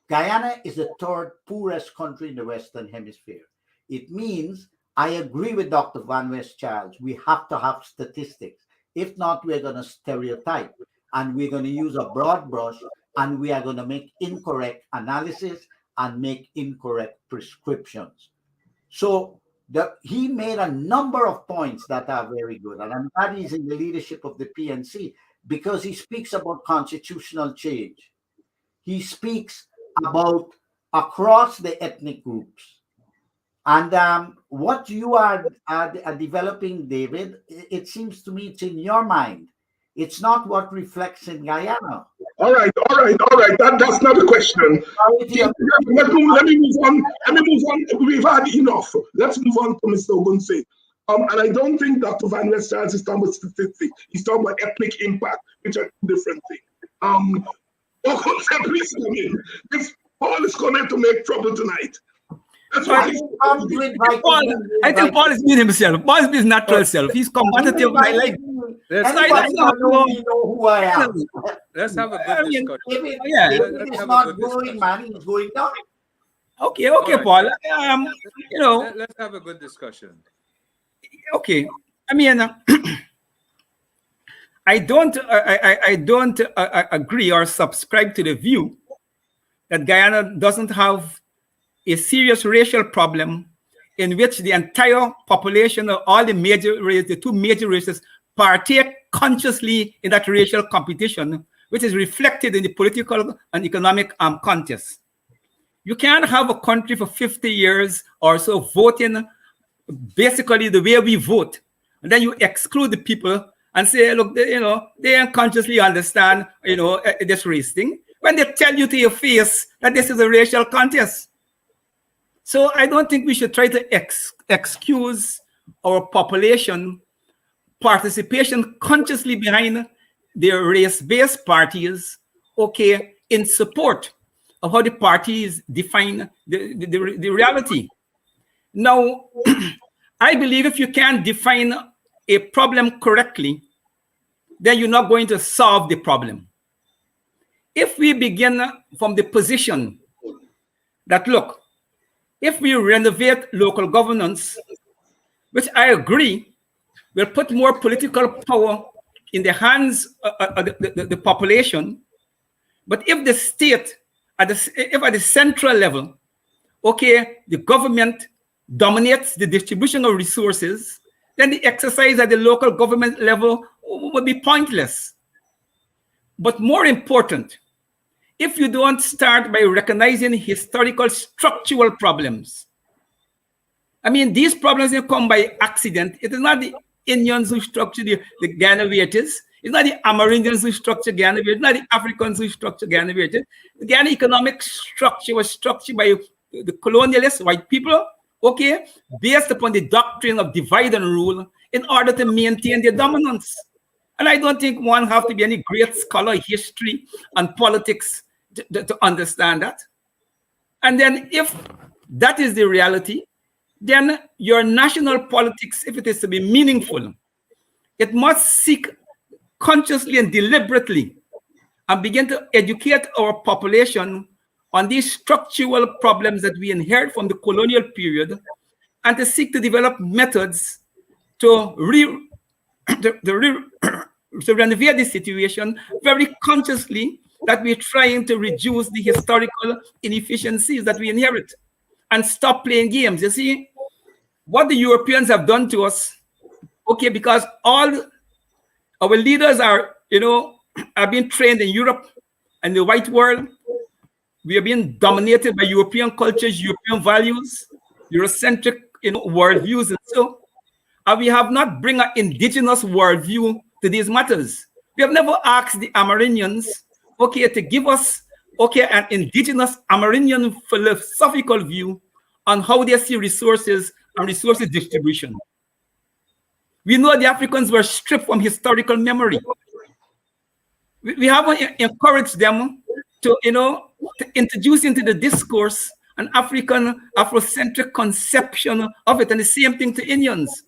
Guyana is the third poorest country in the Western Hemisphere. It means I agree with Dr. Van West Charles. We have to have statistics. If not, we're going to stereotype and we're going to use a broad brush and we are going to make incorrect analysis and make incorrect prescriptions. So he made a number of points that are very good. And I'm glad he's in the leadership of the PNC because he speaks about constitutional change. He speaks about across the ethnic groups. And what you are developing, David, it seems to me it's in your mind. It's not what reflects in Guyana. All right. That's not the question. Let me move on. We've had enough. Let's move on to Mr. Ogunse. And I don't think Dr. Van West Charles is talking about statistics. He's talking about ethnic impact, which are two different things. Ogunse, please come in. This Paul is coming to make trouble tonight. That's why I think Paul is being himself. Paul is being his natural self. He's combative. I like. Let's know who I am. Let's have a good discussion. David is not going, man. He's going down. Okay, right. Paul. Let's have a good discussion. Okay, I mean, I don't agree or subscribe to the view that Guyana doesn't have a serious racial problem in which the entire population of all the major races, the two major races, partake consciously in that racial competition, which is reflected in the political and economic contest. You can't have a country for 50 years or so voting basically the way we vote, and then you exclude the people and say, look, they unconsciously understand, this race thing, when they tell you to your face that this is a racial contest. So I don't think we should try to excuse our population participation consciously behind their race-based parties, in support of how the parties define the reality. Now, I believe if you can't define a problem correctly, then you're not going to solve the problem. If we begin from the position that, look, if we renovate local governance, which I agree will put more political power in the hands of the population, but if the state, if at the central level, okay, the government dominates the distribution of resources, then the exercise at the local government level would be pointless. But more important, if you don't start by recognizing historical structural problems, I mean, these problems don't come by accident. It is not the Indians who structure the Guyanese. It's not the Amerindians who structure Guyana. It's not the Africans who structure Guyana. The Guyana economic structure was structured by the colonialist white people, okay, based upon the doctrine of divide and rule in order to maintain their dominance. And I don't think one has to be any great scholar of history and politics to understand that. And then if that is the reality, then your national politics, if it is to be meaningful, it must seek consciously and deliberately and begin to educate our population on these structural problems that we inherit from the colonial period, and to seek to develop methods to renovate the situation very consciously, that we're trying to reduce the historical inefficiencies that we inherit and stop playing games. You see, what the Europeans have done to us, okay, because all our leaders are, have been trained in Europe and the white world. We are being dominated by European cultures, European values, Eurocentric, worldviews, and so. And we have not bring an indigenous worldview to these matters. We have never asked the Amerindians, okay, to give us, okay, an indigenous Amerindian philosophical view on how they see resources and resources distribution. We know the Africans were stripped from historical memory. We haven't encouraged them to, to introduce into the discourse an African, Afrocentric conception of it, and the same thing to Indians.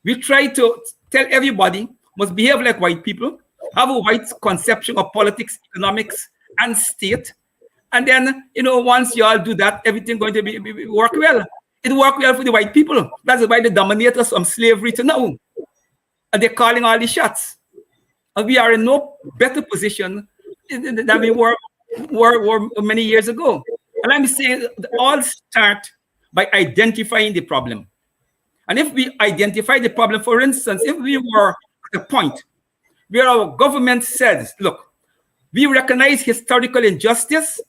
We try to tell everybody must behave like white people, have a white conception of politics, economics, and state. And then, once you all do that, everything going to work well. It worked well for the white people. That's why they dominate us from slavery to now. And they're calling all the shots. And we are in no better position than we were many years ago. And I'm saying all start by identifying the problem. And if we identify the problem, for instance, if we were at a point where our government says, look, we recognize historical injustice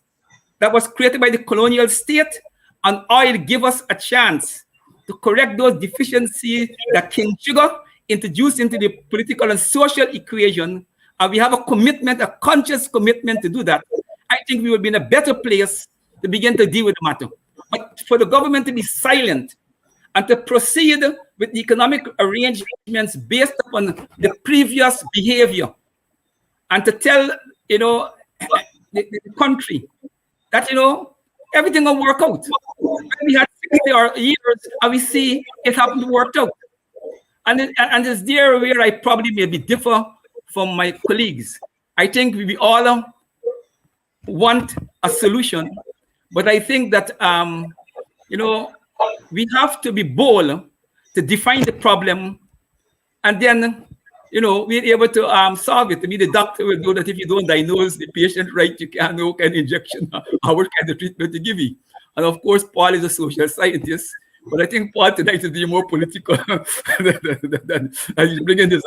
that was created by the colonial state, and oil give us a chance to correct those deficiencies that King Sugar introduced into the political and social equation, and we have a commitment, a conscious commitment to do that, I think we will be in a better place to begin to deal with the matter. But for the government to be silent and to proceed with economic arrangements based upon the previous behavior, and to tell the country that everything will work out. We had 60 years and we see it haven't worked out. And it's there where I probably maybe differ from my colleagues. I think we all want a solution, but I think that we have to be bold to define the problem, and then we're able to solve it. I mean, the doctor will know that if you don't diagnose the patient right, you can't know what kind of injection or what kind of treatment to give you. And of course, Paul is a social scientist, but I think Paul tonight is being more political than he's bringing this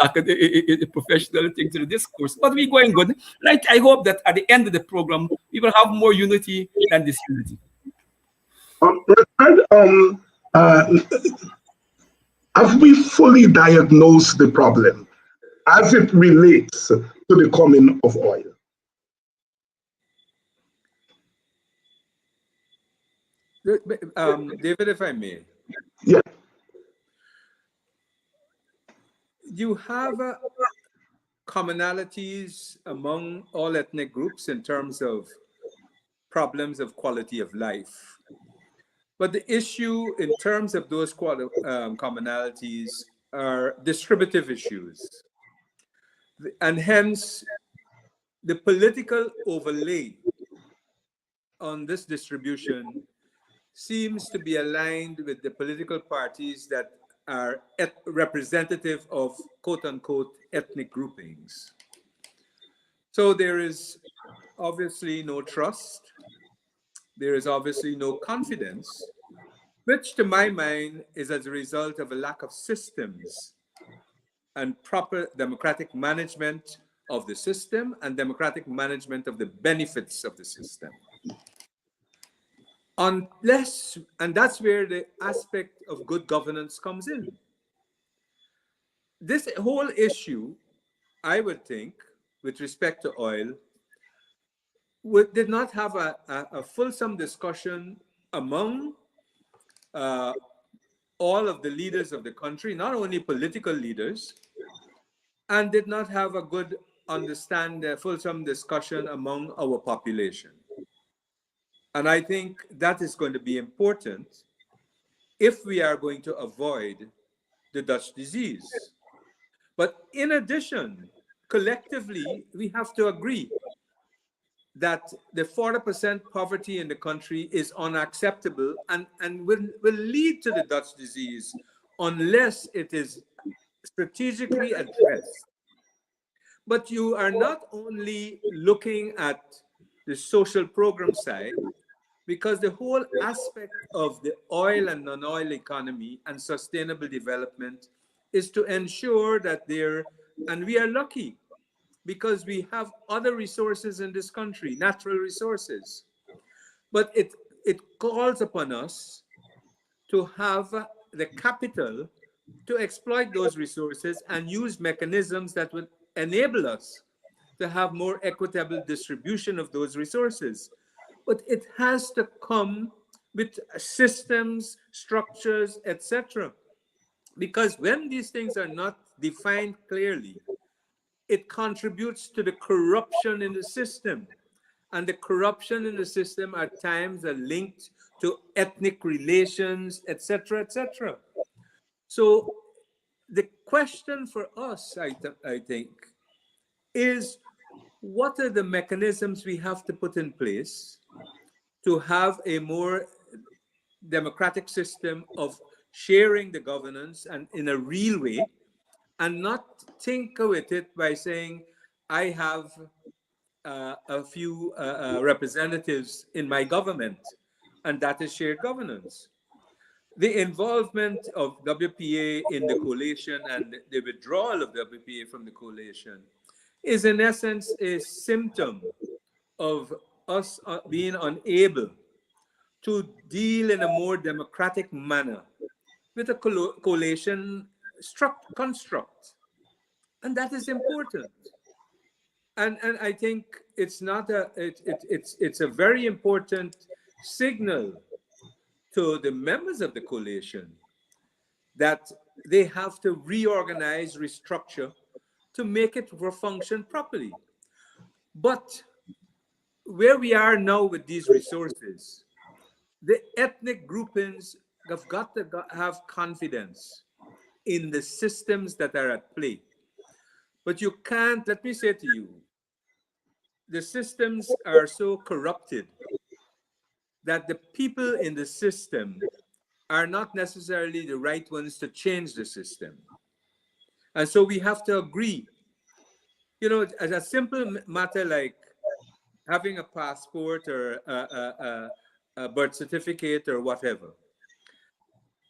professional thing to the discourse. But we're going good. And I hope that at the end of the program, we will have more unity than disunity. Have we fully diagnosed the problem as it relates to the coming of oil? David, if I may. Yeah. You have commonalities among all ethnic groups in terms of problems of quality of life. But the issue in terms of those commonalities are distributive issues. And hence, the political overlay on this distribution seems to be aligned with the political parties that are representative of quote-unquote ethnic groupings. So there is obviously no trust, there is obviously no confidence, which to my mind is as a result of a lack of systems and proper democratic management of the system and democratic management of the benefits of the system. Unless, and that's where the aspect of good governance comes in. This whole issue, I would think, with respect to oil, did not have a fulsome discussion among all of the leaders of the country, not only political leaders, and did not have a good fulsome discussion among our population. And I think that is going to be important if we are going to avoid the Dutch disease. But in addition, collectively, we have to agree that the 40% poverty in the country is unacceptable and will lead to the Dutch disease unless it is strategically addressed. But you are not only looking at the social program side, because the whole aspect of the oil and non-oil economy and sustainable development is to ensure that and we are lucky because we have other resources in this country, natural resources. But it calls upon us to have the capital to exploit those resources and use mechanisms that would enable us to have more equitable distribution of those resources. But it has to come with systems, structures, etc. Because when these things are not defined clearly, it contributes to the corruption in the system. And the corruption in the system at times are linked to ethnic relations, etc., etc. So the question for us, I think, is what are the mechanisms we have to put in place to have a more democratic system of sharing the governance and in a real way, and not tinker with it by saying, I have a few representatives in my government, and that is shared governance. The involvement of WPA in the coalition and the withdrawal of WPA from the coalition is in essence a symptom of us being unable to deal in a more democratic manner with a coalition construct. And that is important. And I think it's not it's a very important signal to the members of the coalition that they have to reorganize, restructure to make it function properly. But where we are now with these resources, the ethnic groupings have got to have confidence in the systems that are at play. But you can't, let me say to you, the systems are so corrupted that the people in the system are not necessarily the right ones to change the system. And so we have to agree, you know, as a simple matter like having a passport or a birth certificate or whatever,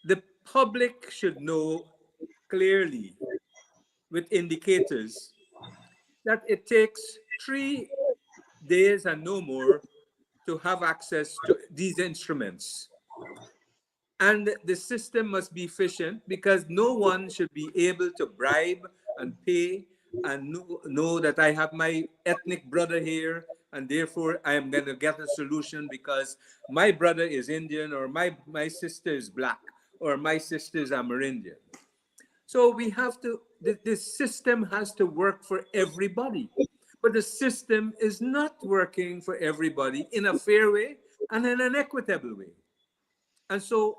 the public should know clearly with indicators that it takes 3 days and no more to have access to these instruments. And the system must be efficient because no one should be able to bribe and pay and know that I have my ethnic brother here and therefore I am going to get a solution because my brother is Indian or my sister is black or my sister is Amerindian. So we have to, this system has to work for everybody. but the system is not working for everybody in a fair way and in an equitable way. And so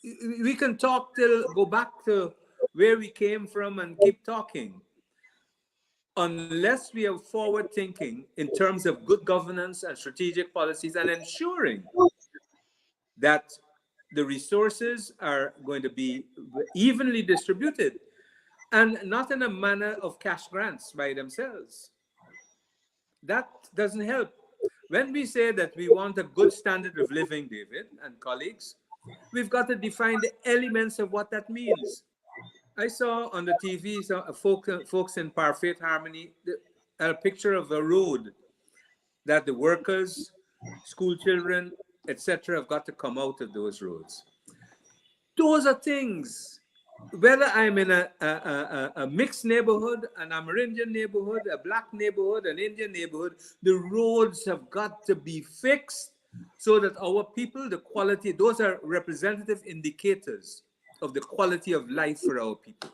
we can go back to where we came from and keep talking. Unless we are forward thinking in terms of good governance and strategic policies and ensuring that the resources are going to be evenly distributed and not in a manner of cash grants by themselves. That doesn't help. When we say that we want a good standard of living, David and colleagues, we've got to define the elements of what that means. I saw on the TV folks in Parfait Harmony a picture of a road that the workers, school children, etc., have got to come out of those roads. Those are things. Whether I'm in a mixed neighborhood, an Amerindian neighborhood, a black neighborhood, an Indian neighborhood, the roads have got to be fixed so that our people, the quality, those are representative indicators of the quality of life for our people.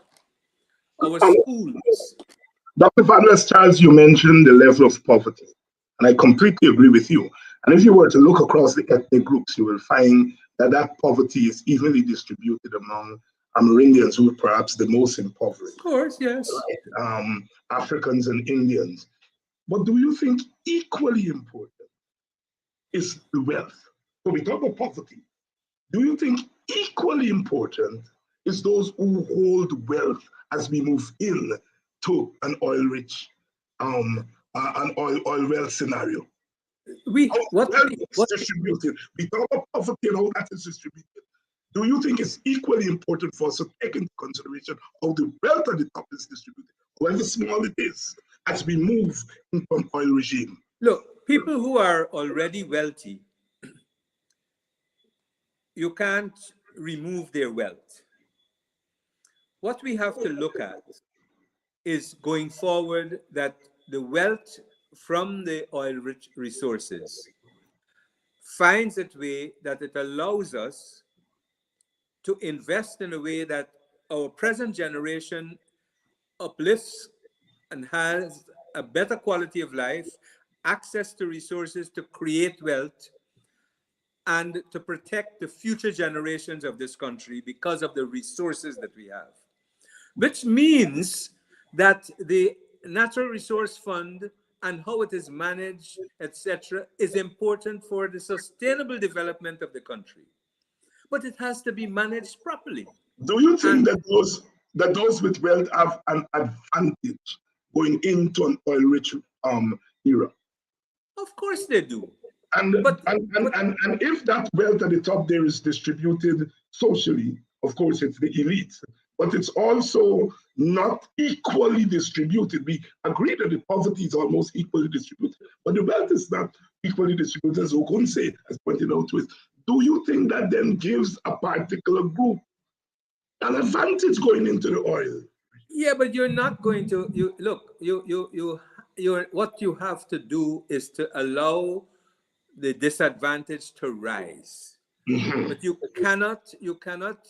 Our schools. Dr. Fabulous Charles, you mentioned the level of poverty, and I completely agree with you. And if you were to look across the ethnic groups, you will find that that poverty is evenly distributed among Amerindians, who are perhaps the most impoverished. Of course, yes. Right? Africans and Indians. But do you think equally important is the wealth? So we talk about poverty. Do you think equally important is those who hold wealth as we move in to an oil-rich, an oil wealth scenario? Wealth is distributed. We talk about poverty and how that is distributed. Do you think it's equally important for us to take into consideration how the wealth at the top is distributed, however small it is, as we move into an oil regime? Look, people who are already wealthy, you can't remove their wealth. What we have to look at is going forward that the wealth from the oil-rich resources finds its way that it allows us to invest in a way that our present generation uplifts and has a better quality of life, access to resources to create wealth, and to protect the future generations of this country because of the resources that we have. Which means that the Natural Resource Fund and how it is managed, etc., is important for the sustainable development of the country. But it has to be managed properly. Do you think that those with wealth have an advantage going into an oil-rich era? Of course they do. And if that wealth at the top there is distributed socially, of course it's the elite, but it's also not equally distributed. We agree that the poverty is almost equally distributed, but the wealth is not equally distributed, as Ogunse has pointed out to it. Do you think that then gives a particular group an advantage going into the oil? Yeah, but you're not going to. What you have to do is to allow the disadvantage to rise. Mm-hmm. But you cannot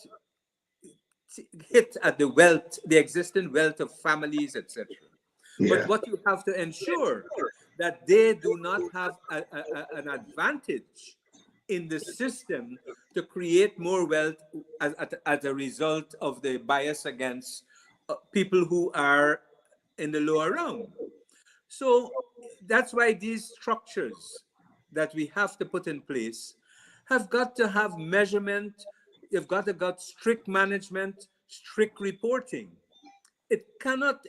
hit at the existing wealth of families, etc. Yeah. But what you have to ensure that they do not have an advantage in the system to create more wealth as a result of the bias against people who are in the lower round. So that's why these structures that we have to put in place have got to have measurement. You've got to got strict management, strict reporting. It cannot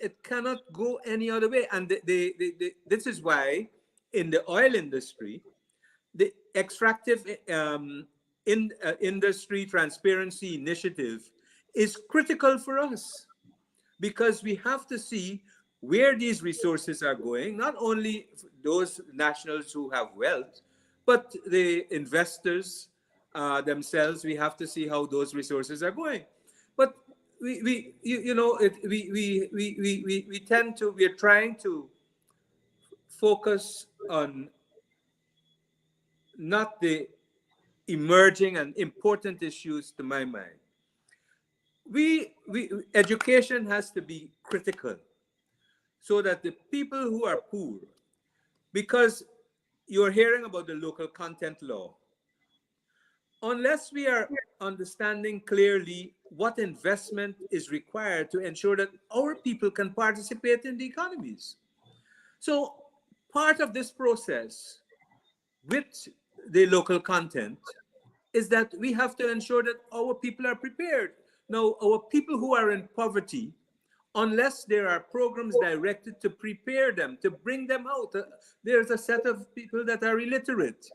go any other way. And this is why in the oil industry, the extractive industry transparency initiative is critical for us, because we have to see where these resources are going, not only those nationals who have wealth, but the investors themselves. We have to see how those resources are going. But we are trying to focus on not the emerging and important issues, to my mind. Education has to be critical. so that the people who are poor, because you're hearing about the local content law, unless we are understanding clearly what investment is required to ensure that our people can participate in the economies. So part of this process with the local content is that we have to ensure that our people are prepared. Now, our people who are in poverty, unless there are programs directed to prepare them, to bring them out, there's a set of people that are illiterate.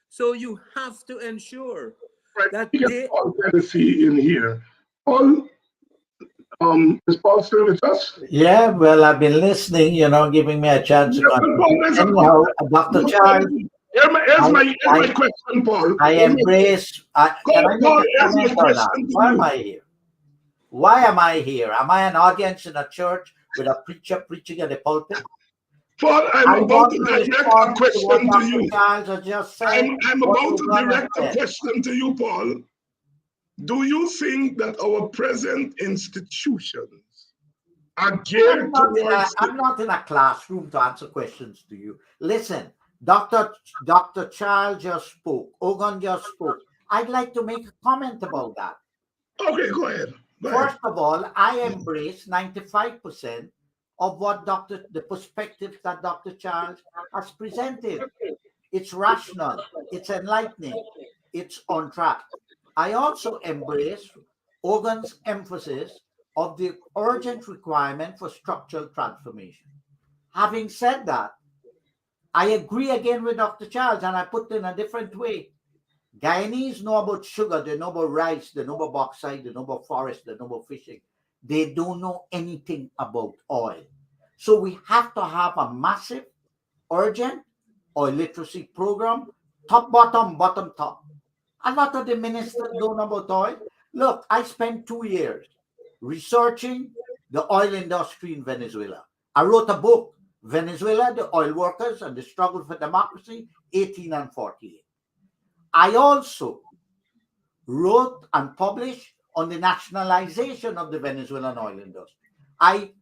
So you have to ensure Right. that We get they... Paul Tennessee in here. Paul, is Paul still with us? Yeah, well, I've been listening, giving me a chance to Yeah, but Paul, contribute. there's a Anyhow, question. Dr. Charles, Here's my question, Paul. I embrace. Can I make Paul, a here's my comment or not? question to Why am you. I here? Why am I here? Am I an audience in a church with a preacher preaching at the pulpit? Paul, I'm I about want to to direct a respond to what question to Dr. you. Charles has just said. I'm what about to Ogun has direct a said. question to you, Paul. Do you think that our present institutions are geared towards... I'm not in a classroom to answer questions to you. Listen, Dr. Charles just spoke. Ogun just spoke. I'd like to make a comment about that. Okay, go ahead. First of all, I embrace 95% of what the perspectives that Dr. Charles has presented. It's rational, it's enlightening, it's on track. I also embrace Ogun's emphasis of the urgent requirement for structural transformation. Having said that, I agree again with Dr. Charles, and I put it in a different way. Guyanese know about sugar, they know about rice, they know about bauxite, they know about forest, they know about fishing. They don't know anything about oil. So we have to have a massive, urgent oil literacy program, top, bottom, top. A lot of the ministers don't know about oil. Look, I spent 2 years researching the oil industry in Venezuela. I wrote a book, Venezuela, the Oil Workers and the Struggle for Democracy, 18 and 48. I also wrote and published on the nationalization of the Venezuelan oil industry. I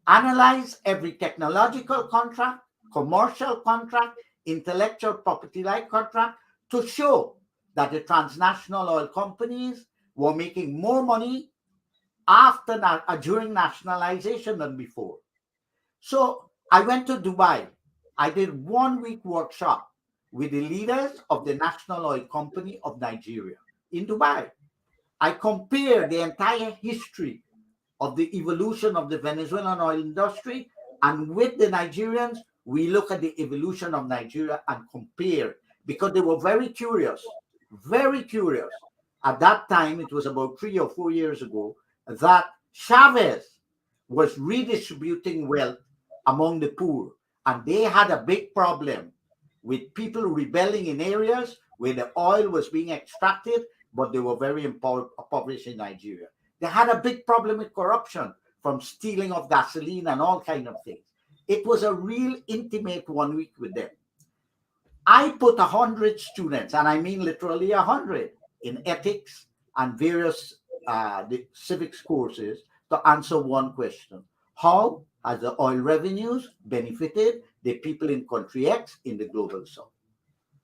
analyzed every technological contract, commercial contract, intellectual property-like contract to show that the transnational oil companies were making more money during nationalization than before. So I went to Dubai. I did 1 week workshop with the leaders of the National Oil Company of Nigeria in Dubai. I compared the entire history of the evolution of the Venezuelan oil industry, and with the Nigerians, we look at the evolution of Nigeria and compare, because they were very curious. At that time, it was about 3 or 4 years ago, that Chavez was redistributing wealth among the poor, and they had a big problem with people rebelling in areas where the oil was being extracted, but they were very impoverished in Nigeria. They had a big problem with corruption, from stealing of gasoline and all kinds of things. It was a real intimate 1 week with them. I put 100 students, and I mean literally 100, in ethics and various the civics courses to answer one question. How has the oil revenues benefited the people in country X in the global south?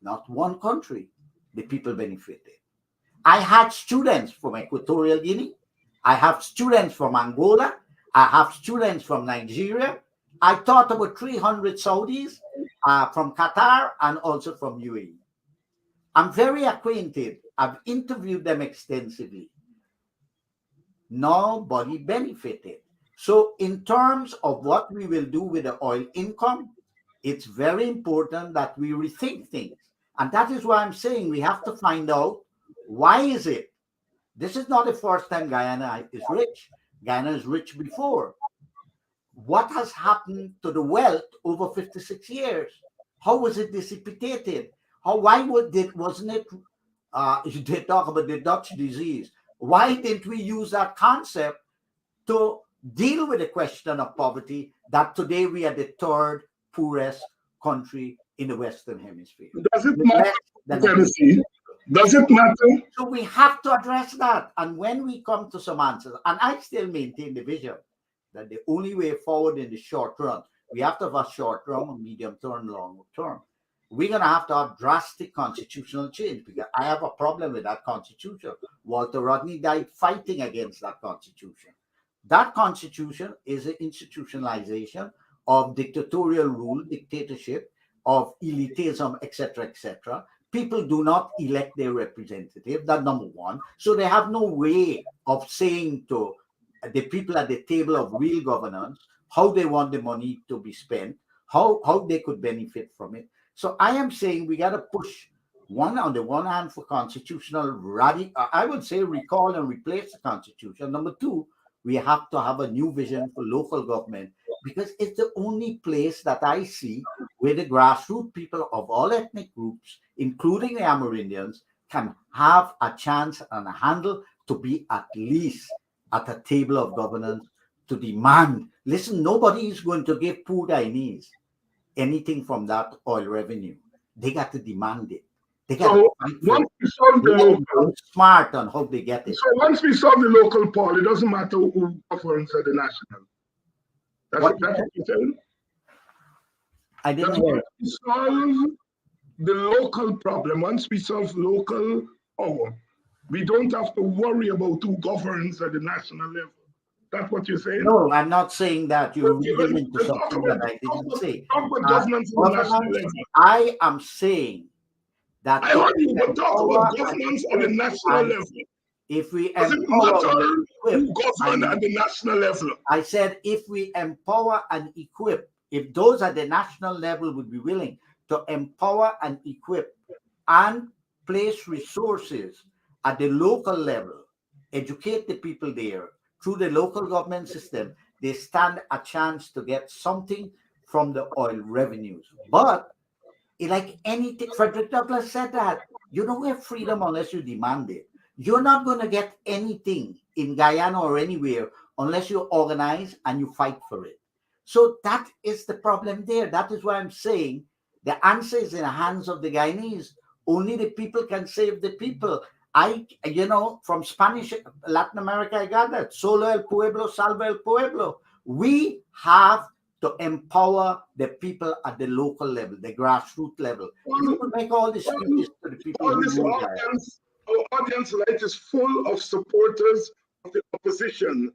Not one country, the people benefited. I had students from Equatorial Guinea. I have students from Angola. I have students from Nigeria. I taught about 300 Saudis from Qatar and also from UAE. I'm very acquainted. I've interviewed them extensively. Nobody benefited. So in terms of what we will do with the oil income, it's very important that we rethink things. And that is why I'm saying we have to find out, why is it? This is not the first time Guyana is rich. Guyana is rich before. What has happened to the wealth over 56 years? How was it dissipated? Wasn't it, they talk about the Dutch disease. Why didn't we use that concept to deal with the question of poverty, that today we are the third poorest country in the Western Hemisphere? Does it matter, Tennessee? Does it matter? So we have to address that. And when we come to some answers, and I still maintain the vision, that the only way forward in the short run, we have to have a short term, a medium term, long term. We're going to have drastic constitutional change, because I have a problem with that constitution. Walter Rodney died fighting against that constitution. That constitution is an institutionalization of dictatorial rule, dictatorship, of elitism, etc., etc. People do not elect their representative. That's number one. So they have no way of saying to the people at the table of real governance how they want the money to be spent, how they could benefit from it. So I am saying we got to push on the one hand for constitutional I would say recall and replace the constitution. Number two, we have to have a new vision for local government, because it's the only place that I see where the grassroots people of all ethnic groups, including the Amerindians, can have a chance and a handle to be at least at a table of governance to demand. Listen, nobody is going to give poor Guyanese anything from that oil revenue. They got to demand it. They got So once we solve the local, smart on how they get it. So once we solve the local, Paul, it doesn't matter who governs at the national. That's what you're saying? I didn't hear. hear. We solve the local problem. Once we solve local power, we don't have to worry about who governs at the national level. That's what you're saying? No, I'm not saying that. You're reading into something that I didn't say. Governance at the national level. I am saying that I heard you were talking about governance at the national level. If we doesn't matter who governs at the national level. I said if we empower and equip, if those at the national level would be willing to empower and equip and place resources at the local level, educate the people there through the local government system, they stand a chance to get something from the oil revenues. But like anything, Frederick Douglass said that you don't have freedom unless you demand it. You're not going to get anything in Guyana or anywhere unless you organize and you fight for it. So that is the problem there. That is why I'm saying the answer is in the hands of the Guyanese. Only the people can save the people. From Spanish Latin America, I got that. Solo el pueblo, salva el pueblo. We have to empower the people at the local level, the grassroots level. You will make all the speeches to the people. Our audience light is full of supporters of the opposition.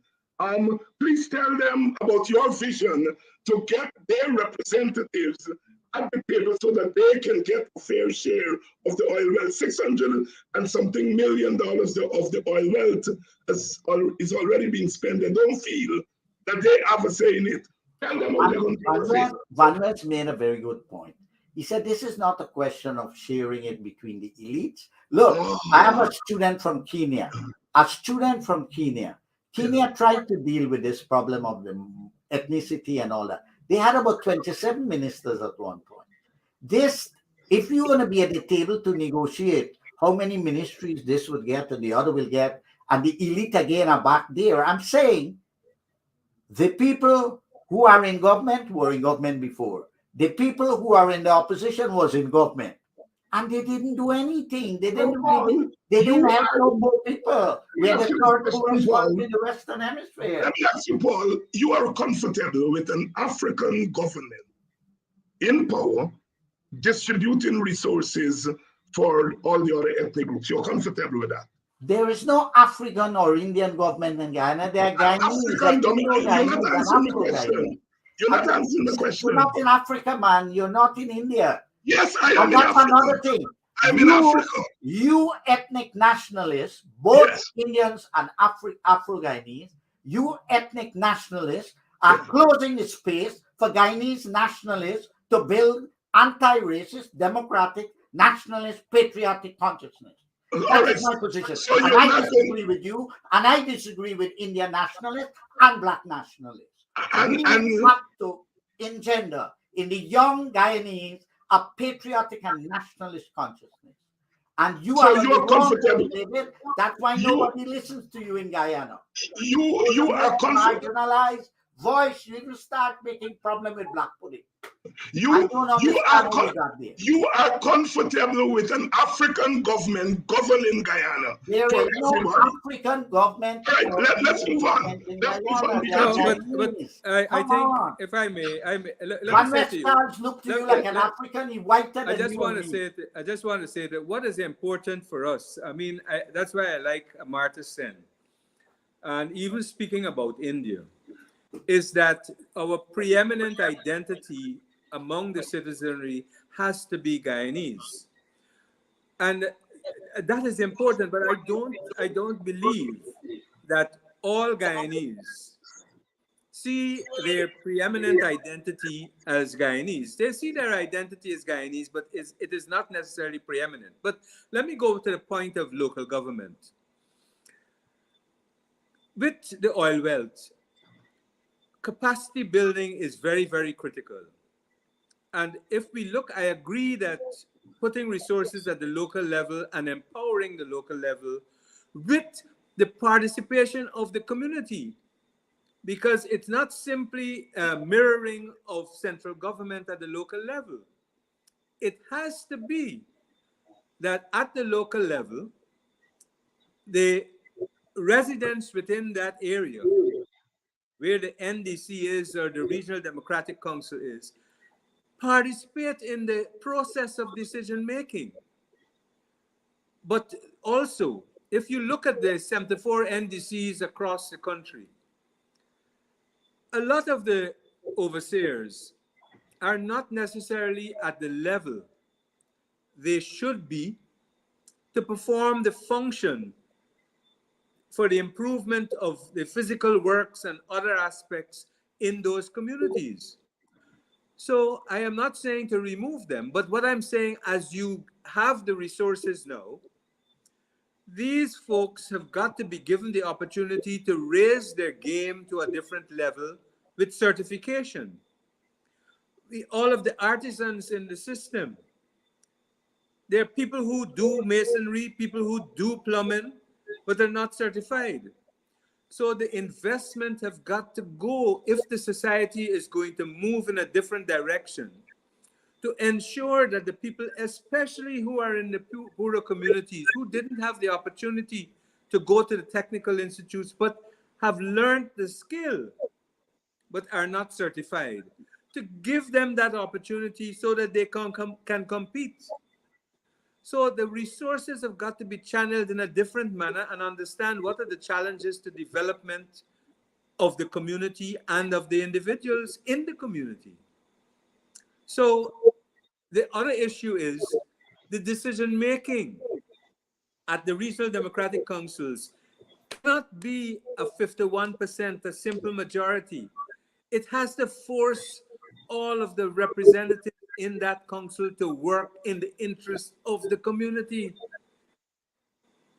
Please tell them about your vision to get their representatives at the table so that they can get a fair share of the oil wealth. $600 and something million of the oil wealth is already being spent. They don't feel that they have a say in it. Tell them how they're going to Van West made a very good point. He said this is not a question of sharing it between the elites. Look, I have a student from Kenya. Kenya tried to deal with this problem of the ethnicity and all that. They had about 27 ministers at one point. If you're going to be at the table to negotiate how many ministries this would get and the other will get, and the elite again are back there, I'm saying the people who are in government were in government before. The people who are in the opposition was in government. And they didn't do anything. They didn't help no more people. We are the third poorest one in the Western Hemisphere. Let me ask you, Paul, you are comfortable with an African government in power distributing resources for all the other ethnic groups. You're comfortable with that? There is no African or Indian government in Guyana. They are Guyanese. You're not answering the question. You're not answering the question. You're not in Africa, man. You're not in India. Yes, I am in Africa. That's another thing. I'm in Africa. You ethnic nationalists, both Indians and Afro-Guyanese, you ethnic nationalists are closing the space for Guyanese nationalists to build anti-racist, democratic, nationalist, patriotic consciousness. That is my position. So and I disagree with you, and I disagree with Indian nationalists and Black nationalists. We have to engender in the young Guyanese a patriotic and nationalist consciousness. And you are comfortable. That's why nobody listens to you in Guyana. You are comfortable. Marginalized voice, you will start making problem with Black pudding. You, don't you, understand are, how we got there. you are comfortable with an African government governing Guyana There for is no everybody. African government. All right, let's move on. Let's move on because No, but I Come think on. if I may, let me Van say to you. Westphals look to you like an African. He whiter I than just you want and to me. say that, I just want to say that what is important for us. I mean, that's why I like Amartya Sen, and even speaking about India, is that our preeminent identity among the citizenry has to be Guyanese, and that is important. But I don't believe that all Guyanese see their preeminent identity as Guyanese. They see their identity as Guyanese, but it is not necessarily preeminent. But let me go to the point of local government. With the oil wealth, capacity building is very, very critical. And if we look, I agree that putting resources at the local level and empowering the local level with the participation of the community, because it's not simply a mirroring of central government at the local level. It has to be that at the local level, the residents within that area, where the NDC is or the Regional Democratic Council is, participate in the process of decision making. But also, if you look at the 74 NDCs across the country, a lot of the overseers are not necessarily at the level they should be to perform the function for the improvement of the physical works and other aspects in those communities. So I am not saying to remove them, but what I'm saying, as you have the resources now, these folks have got to be given the opportunity to raise their game to a different level with certification. All of the artisans in the system, there are people who do masonry, people who do plumbing, but they're not certified. So the investment have got to go, if the society is going to move in a different direction, to ensure that the people, especially who are in the poorer communities, who didn't have the opportunity to go to the technical institutes, but have learned the skill, but are not certified, to give them that opportunity so that they can compete. So the resources have got to be channeled in a different manner and understand what are the challenges to development of the community and of the individuals in the community. So the other issue is the decision making at the regional democratic councils cannot be a 51%, a simple majority. It has to force all of the representatives in that council to work in the interest of the community,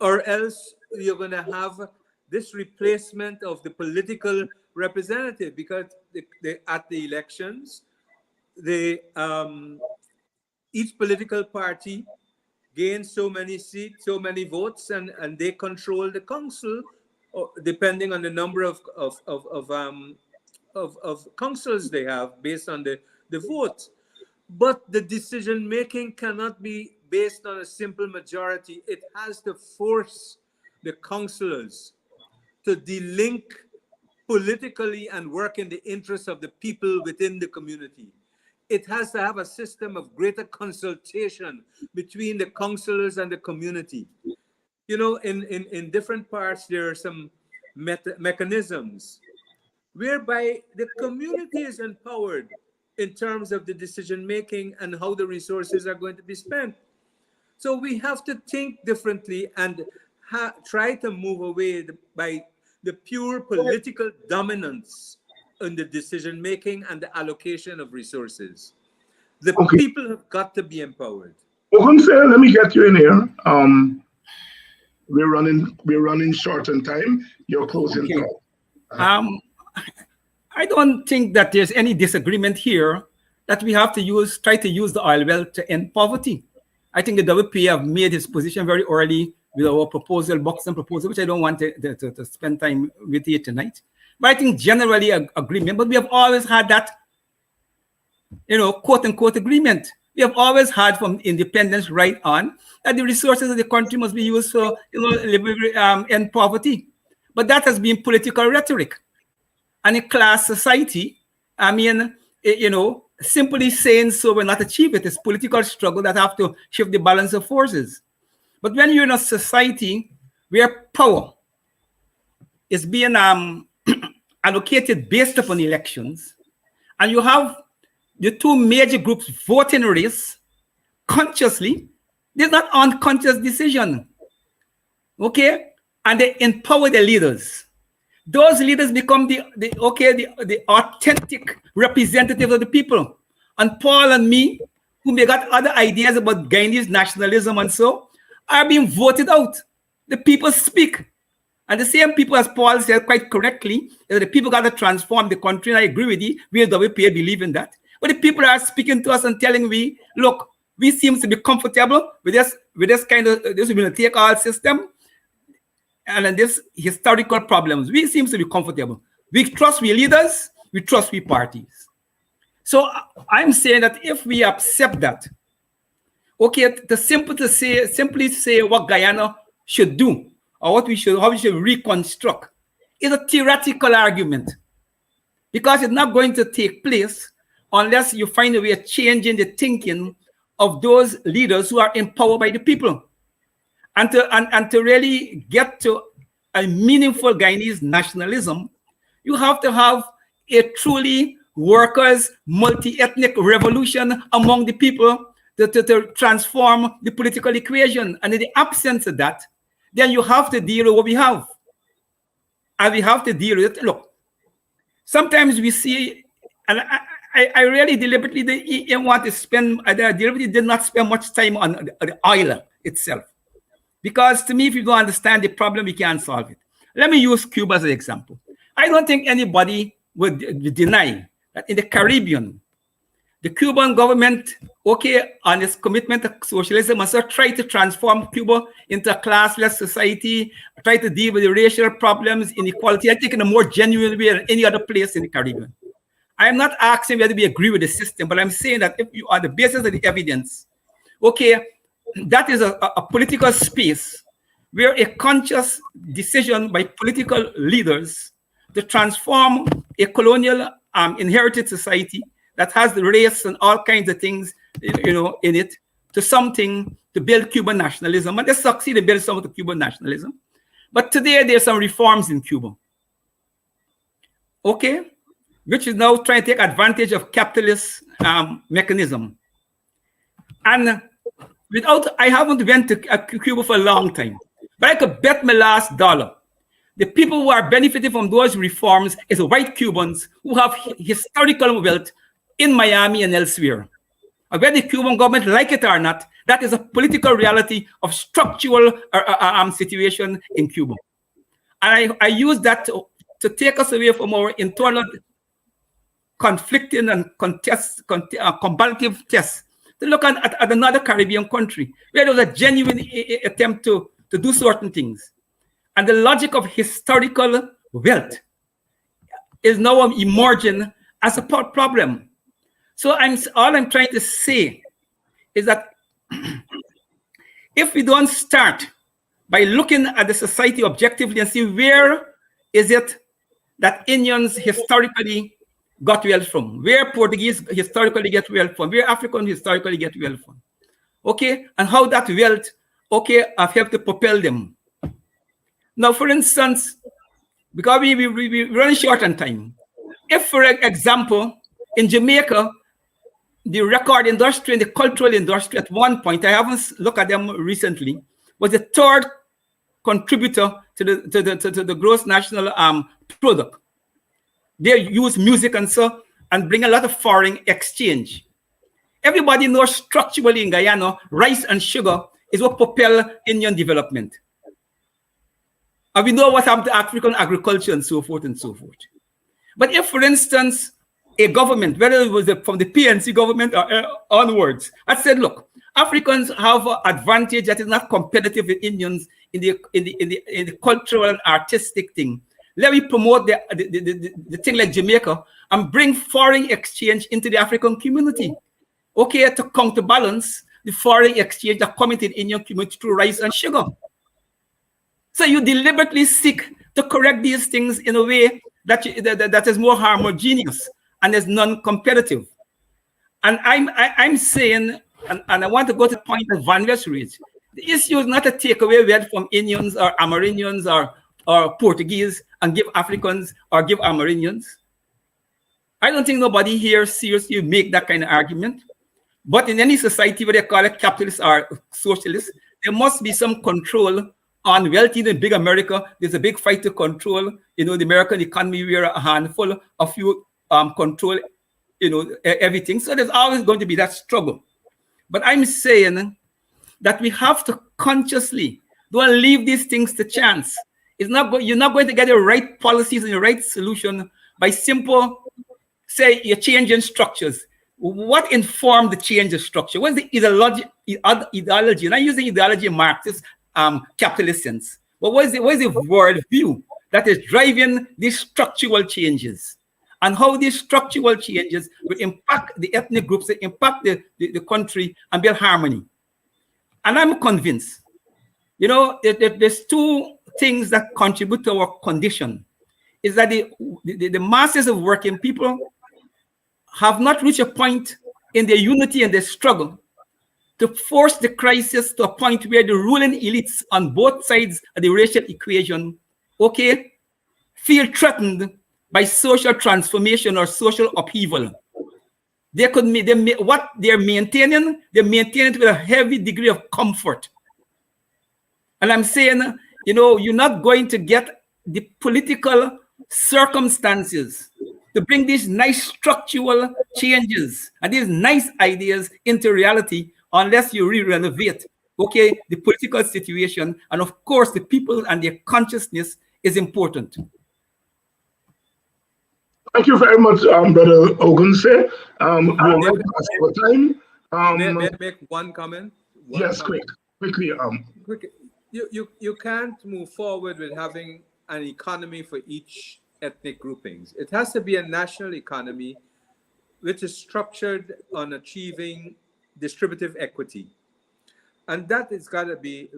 or else you're going to have this replacement of the political representative, because at the elections, each political party gains so many seats, so many votes, and they control the council, depending on the number of councils they have based on the vote. But the decision making cannot be based on a simple majority. It has to force the councillors to delink politically and work in the interest of the people within the community. It has to have a system of greater consultation between the councillors and the community. You know, in different parts, there are some mechanisms whereby the community is empowered in terms of the decision making and how the resources are going to be spent. So we have to think differently and try to move away by the pure political dominance in the decision making and the allocation of resources. The people have got to be empowered. Ogunfe, let me get you in here. We're running short on time. Your closing thought. I don't think that there's any disagreement here that we have to try to use the oil well to end poverty. I think the WPA have made his position very early with our proposal, Buxton proposal, which I don't want to spend time with you tonight. But I think generally agreement, but we have always had that quote unquote agreement. We have always had from independence right on that the resources of the country must be used for end poverty. But that has been political rhetoric. And in class society, I mean, simply saying so will not achieve it. It's political struggle that have to shift the balance of forces. But when you're in a society where power is being allocated based upon elections, and you have the two major groups voting race consciously, there's not unconscious decision. Okay? And they empower the leaders. Those leaders become the authentic representatives of the people. And Paul and me, who may got other ideas about Guyanese nationalism and so, are being voted out. The people speak. And the same people, as Paul said quite correctly, that the people got to transform the country. And I agree with you. We as WPA believe in that. But the people are speaking to us and telling me, look, we seem to be comfortable with this kind of this will take our system and then this historical problems. We seem to be comfortable. We trust we leaders, we trust we parties. So I'm saying that if we accept that, okay, simply say what Guyana should do or how we should reconstruct is a theoretical argument, because it's not going to take place unless you find a way of changing the thinking of those leaders who are empowered by the people. And to really get to a meaningful Guyanese nationalism, you have to have a truly workers' multi-ethnic revolution among the people to transform the political equation. And in the absence of that, then you have to deal with what we have. And we have to deal with it. Look, sometimes we see, and I really deliberately didn't want to spend, I deliberately did not spend much time on the oil itself. Because to me, if you don't understand the problem, we can't solve it. Let me use Cuba as an example. I don't think anybody would deny that in the Caribbean, the Cuban government, okay, on its commitment to socialism, must try to transform Cuba into a classless society, try to deal with the racial problems, inequality, I think in a more genuine way than any other place in the Caribbean. I am not asking whether we agree with the system, but I'm saying that if you, on the basis of the evidence, okay, that is a political space where a conscious decision by political leaders to transform a colonial inherited society that has the race and all kinds of things, in it, to something to build Cuban nationalism. And they succeed in building some of the Cuban nationalism. But today there's some reforms in Cuba, okay, which is now trying to take advantage of capitalist mechanism. And I haven't been to Cuba for a long time, but I could bet my last dollar the people who are benefiting from those reforms is white Cubans who have historical wealth in Miami and elsewhere. And whether the Cuban government like it or not, that is a political reality of structural situation in Cuba. And I use that to take us away from our internal conflicting and combative tests, to look at another Caribbean country where there was a genuine attempt to do certain things. And the logic of historical wealth is now emerging as a problem. So all I'm trying to say is that if we don't start by looking at the society objectively and see where is it that Indians historically got wealth from, where Portuguese historically get wealth from, where Africans historically get wealth from, okay, and how that wealth, okay, have helped to propel them. Now, for instance, because we run short on time, if, for example, in Jamaica, the record industry and the cultural industry at one point, I haven't looked at them recently, was the third contributor to the gross national product. They use music and bring a lot of foreign exchange. Everybody knows structurally in Guyana, rice and sugar is what propel Indian development. And we know what happened to African agriculture and so forth and so forth. But if, for instance, a government, whether it was from the PNC government or onwards, had said, look, Africans have an advantage that is not competitive with Indians in the cultural and artistic thing. Let me promote the thing like Jamaica, and bring foreign exchange into the African community. Okay, to counterbalance the foreign exchange that come into the Indian community through rice and sugar. So you deliberately seek to correct these things in a way that is more homogeneous and is non-competitive. And I'm saying, and I want to go to the point that Van West raised. The issue is not to take away wealth from Indians or Amerindians or Portuguese and give Africans or give Amerindians. I don't think nobody here seriously make that kind of argument. But in any society where they call it capitalist or socialist, there must be some control on wealth. In big America, there's a big fight to control, the American economy where a handful of you control, everything. So there's always going to be that struggle. But I'm saying that we have to consciously don't leave these things to chance. You're not going to get the right policies and the right solution by simple, say, you're changing structures. What informed the change of structure? What's the ideology? And I'm using ideology in Marxist capitalist sense. But what is the world view that is driving these structural changes? And how these structural changes will impact the ethnic groups, impact the country, and build harmony. And I'm convinced, there's two things that contribute to our condition. Is that the masses of working people have not reached a point in their unity and their struggle to force the crisis to a point where the ruling elites on both sides of the racial equation, feel threatened by social transformation or social upheaval. What they're maintaining it with a heavy degree of comfort. And I'm saying, you're not going to get the political circumstances to bring these nice structural changes and these nice ideas into reality unless you renovate, the political situation. And of course, the people and their consciousness is important. Thank you very much, Brother Ogunse. We're right past our time. May I make one comment? Yes, quickly. You can't move forward with having an economy for each ethnic groupings. It has to be a national economy which is structured on achieving distributive equity. And that has got to be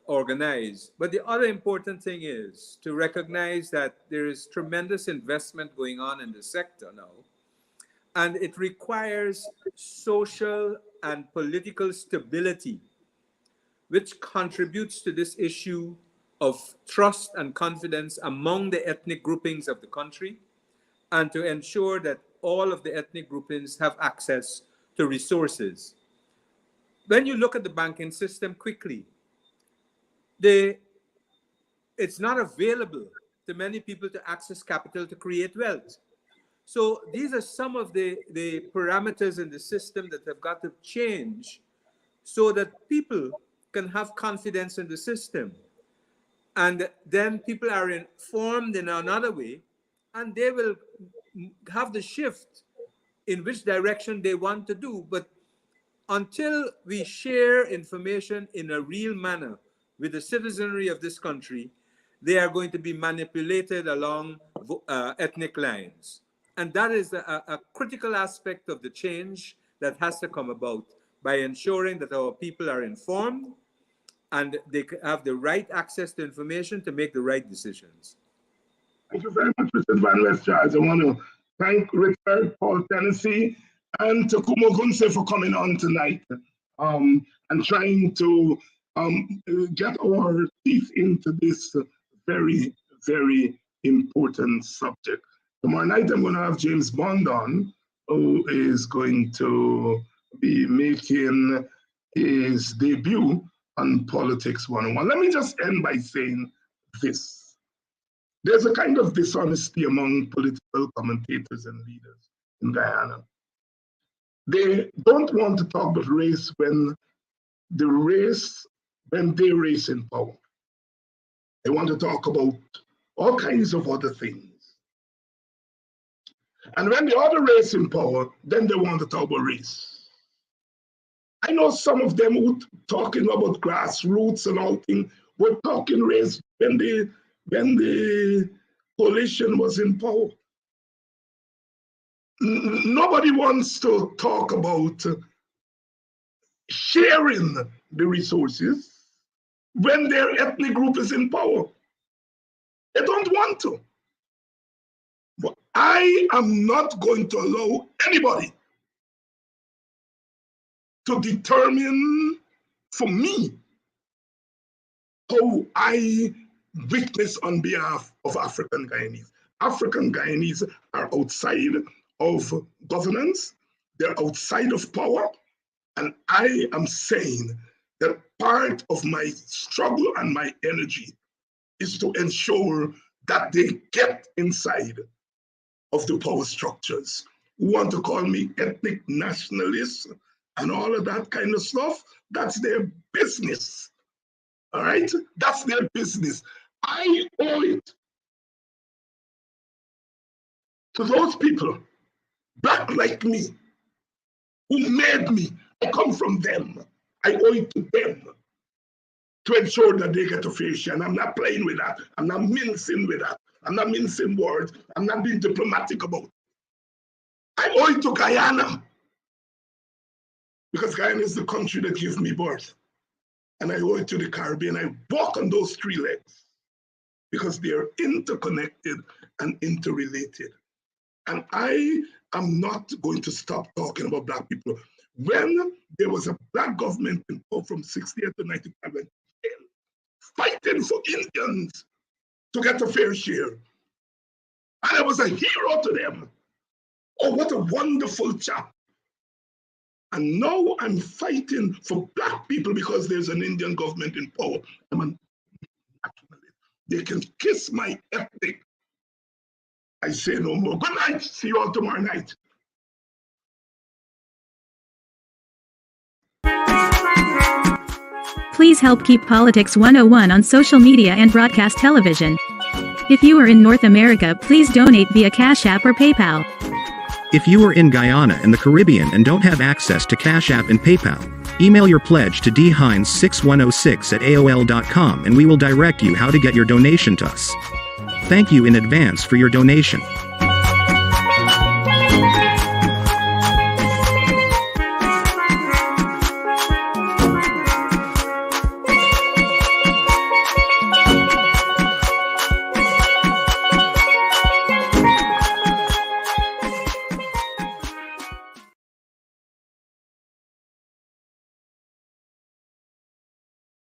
organized. But the other important thing is to recognize that there is tremendous investment going on in the sector now. And it requires social and political stability, which contributes to this issue of trust and confidence among the ethnic groupings of the country, and to ensure that all of the ethnic groupings have access to resources. When you look at the banking system quickly, it's not available to many people to access capital to create wealth. So these are some of the parameters in the system that have got to change so that people can have confidence in the system. And then people are informed in another way, and they will have the shift in which direction they want to do. But until we share information in a real manner with the citizenry of this country, they are going to be manipulated along ethnic lines. And that is a critical aspect of the change that has to come about by ensuring that our people are informed and they have the right access to information to make the right decisions. Thank you very much, Richard Van West Charles. I want to thank Richard, Paul Tennessee, and Takumo Gunse for coming on tonight and trying to get our teeth into this very, very important subject. Tomorrow night, I'm going to have James Bond on, who is going to be making his debut on Politics 101. Let me just end by saying this. There's a kind of dishonesty among political commentators and leaders in Guyana. They don't want to talk about race when they race in power. They want to talk about all kinds of other things. And when the other race in power, then they want to talk about race. I know some of them who talking about grassroots and all things were talking race when the coalition was in power. nobody wants to talk about sharing the resources when their ethnic group is in power. They don't want to. But I am not going to allow anybody to determine for me how I witness on behalf of African Guyanese. African Guyanese are outside of governance, they're outside of power, and I am saying that part of my struggle and my energy is to ensure that they get inside of the power structures. Who want to call me ethnic nationalist and all of that kind of stuff? That's their business. All right? That's their business. I owe it to those people, black like me, who made me. I come from them. I owe it to them to ensure that they get a fair share. And I'm not playing with that. I'm not mincing with that. I'm not mincing words. I'm not being diplomatic about it. I owe it to Guyana, because Guyana is the country that gave me birth. And I owe it to the Caribbean. I walk on those three legs because they are interconnected and interrelated. And I am not going to stop talking about black people. When there was a black government in power from 68 to 95, fighting for Indians to get a fair share. And I was a hero to them. Oh, what a wonderful chap. And now I'm fighting for black people because there's an Indian government in power. I'm a nationalist. They can kiss my ethnic. I say no more. Good night. See you all tomorrow night. Please help keep Politics 101 on social media and broadcast television. If you are in North America, please donate via Cash App or PayPal. If you are in Guyana and the Caribbean and don't have access to Cash App and PayPal, email your pledge to dhines6106@aol.com and we will direct you how to get your donation to us. Thank you in advance for your donation.